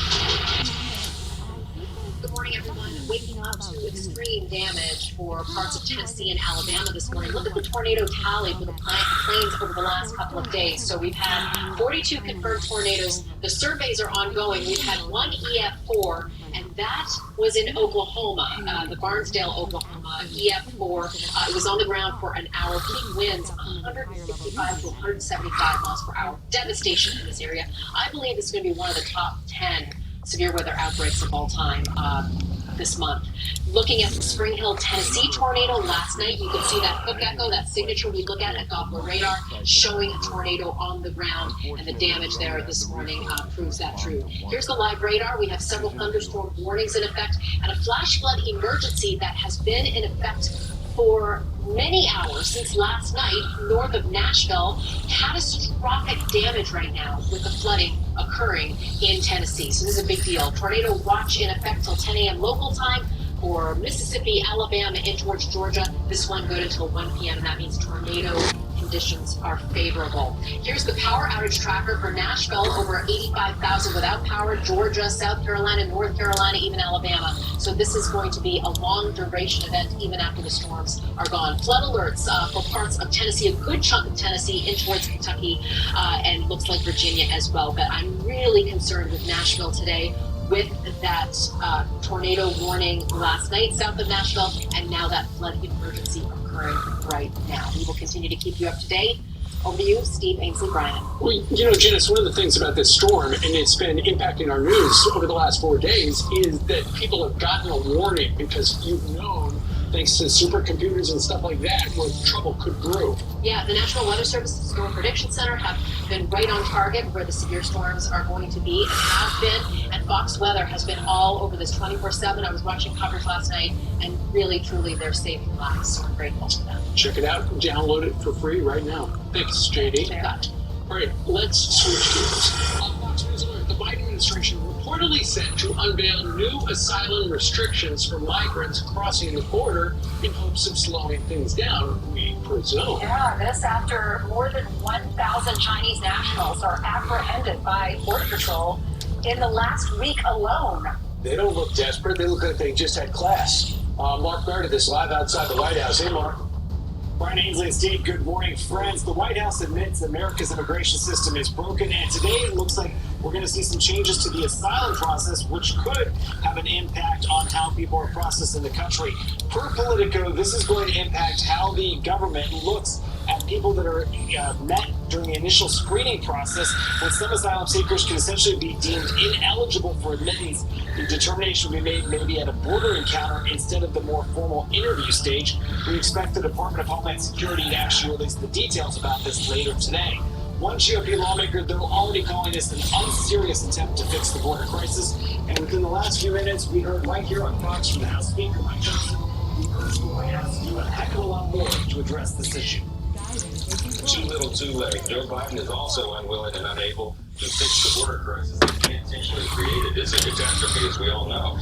Good morning, everyone. Waking up to extreme damage for parts of Tennessee and Alabama this morning. Look at the tornado tally for the plains over the last couple of days. So we've had 42 confirmed tornadoes. The surveys are ongoing. We've had 1 EF4, and that was in Oklahoma, the Barnesdale, Oklahoma, EF4. It was on the ground for an hour. Peak winds 165 to 175 miles per hour. Devastation in this area. I believe it's going to be one of the top 10 severe weather outbreaks of all time this month. Looking at the Spring Hill, Tennessee tornado last night, you can see that hook echo, that signature we look at Doppler radar, showing a tornado on the ground, and the damage there this morning proves that true. Here's the live radar. We have several thunderstorm warnings in effect, and a flash flood emergency that has been in effect for many hours since last night north of Nashville. Catastrophic damage right now with the flooding occurring in Tennessee. So this is a big deal. Tornado watch in effect till 10 a.m. local time for Mississippi, Alabama, in towards Georgia. This one good until 1 p.m. and that means tornado conditions are favorable. Here's the power outage tracker for Nashville, over 85,000 without power, Georgia, South Carolina, North Carolina, even Alabama. So this is going to be a long duration event even after the storms are gone. Flood alerts for parts of Tennessee, a good chunk of Tennessee in towards Kentucky, and looks like Virginia as well. But I'm really concerned with Nashville today, with that tornado warning last night south of Nashville, and now that flood emergency occurring right now. We will continue to keep you up to date. Over to you, Steve Ainsley Bryan. Well, you know, Janice, one of the things about this storm, and it's been impacting our news over the last 4 days, is that people have gotten a warning because you've known, thanks to supercomputers and stuff like that, where trouble could brew. Yeah, the National Weather Service Storm Prediction Center have been right on target where the severe storms are going to be and have been. And Fox Weather has been all over this 24/7. I was watching coverage last night, and really, truly, they're saving lives. So I'm grateful for them. Check it out. Download it for free right now. Thanks, JD. Yeah. All right, let's switch gears. On Fox News Alert, the Biden administration reportedly set to unveil new asylum restrictions for migrants crossing the border in hopes of slowing things down, we presume. Yeah, this after more than 1,000 Chinese nationals are apprehended by Border Patrol in the last week alone. They don't look desperate. They look like they just had class. Mark Meredith is live outside the White House. Hey, Mark. Brian Ainsley and Steve, good morning, friends. The White House admits America's immigration system is broken, and today it looks like we're going to see some changes to the asylum process, which could have an impact on how people are processed in the country. Per Politico, this is going to impact how the government looks at people that are met during the initial screening process, when some asylum seekers can essentially be deemed ineligible for admittance. The determination will be made maybe at a border encounter instead of the more formal interview stage. We expect the Department of Homeland Security to actually release the details about this later today. One GOP lawmaker, they're already calling this an unserious attempt to fix the border crisis. And within the last few minutes, we heard right here on Fox from the House Speaker, Mike Johnson, who urged the White House to do a heck of a lot more to address this issue. Too little, too late. Joe Biden is also unwilling and unable to fix the border crisis that he intentionally created. It's a catastrophe, as we all know.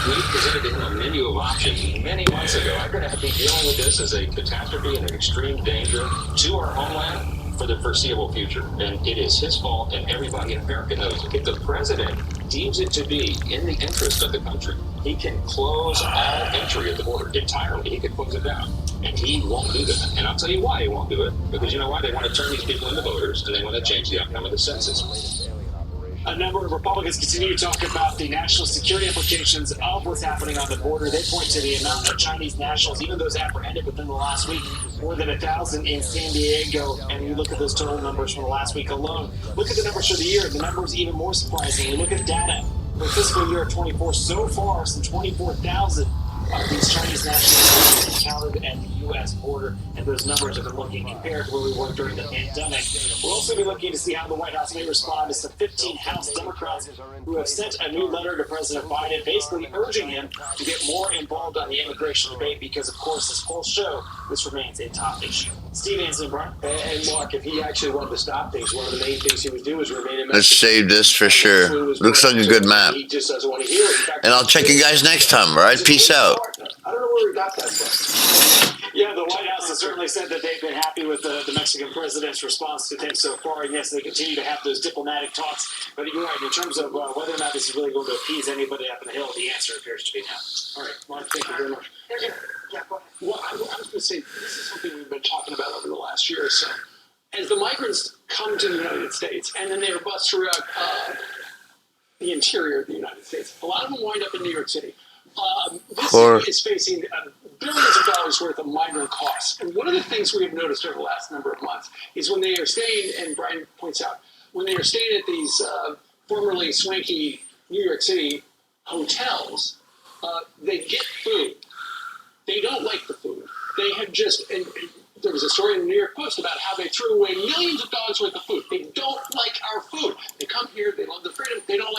We presented him a menu of options many months ago. I'm going to be dealing with this as a catastrophe and an extreme danger to our homeland for the foreseeable future. And it is his fault, and everybody in America knows it. If the president deems it to be in the interest of the country, he can close all entry at the border entirely. He can close it down. And he won't do that. And I'll tell you why he won't do it. Because you know why? They want to turn these people into voters, and they want to change the outcome of the census. A number of Republicans continue to talk about the national security implications of what's happening on the border. They point to the amount of Chinese nationals, even those apprehended within the last week, more than 1,000 in San Diego. And you look at those total numbers from the last week alone. Look at the numbers for the year. The numbers even more surprising. You look at data for fiscal year 24. So far, some 24,000 of these Chinese nationals encountered at the U.S. border, and those numbers have been looking compared to where we were during the pandemic. We'll also be looking to see how the White House may respond to some 15 House Democrats who have sent a new letter to President Biden, basically urging him to get more involved on the immigration debate because, of course, as polls show, this remains a top issue. Steve Ainsley, Brian. And Mark, if he actually wanted to stop things, one of the main things he would do is remain in Mexico. Let's save this for sure. Looks like a good map. He just doesn't want to hear it. In fact, And I'll check you guys next time, all right? Peace out. I don't know where we got that from. Yeah, the White House has certainly said that they've been happy with the Mexican president's response to things so far. And yes, they continue to have those diplomatic talks. But you're right, in terms of whether or not this is really going to appease anybody up on the hill, the answer appears to be no. All right, Mark, thank you very much. Yeah, go ahead. Well, I was going to say, this is something we've been talking about over the last year or so. As the migrants come to the United States, and then they are bussed throughout the interior of the United States, a lot of them wind up in New York City. This city is facing billions of dollars worth of migrant costs. And one of the things we have noticed over the last number of months is when they are staying, and Brian points out, when they are staying at these formerly swanky New York City hotels, they get food. They don't like the food. They have just, and there was a story in the New York Post about how they threw away millions of dollars worth of food. They don't like our food. They come here, they love the freedom, they don't like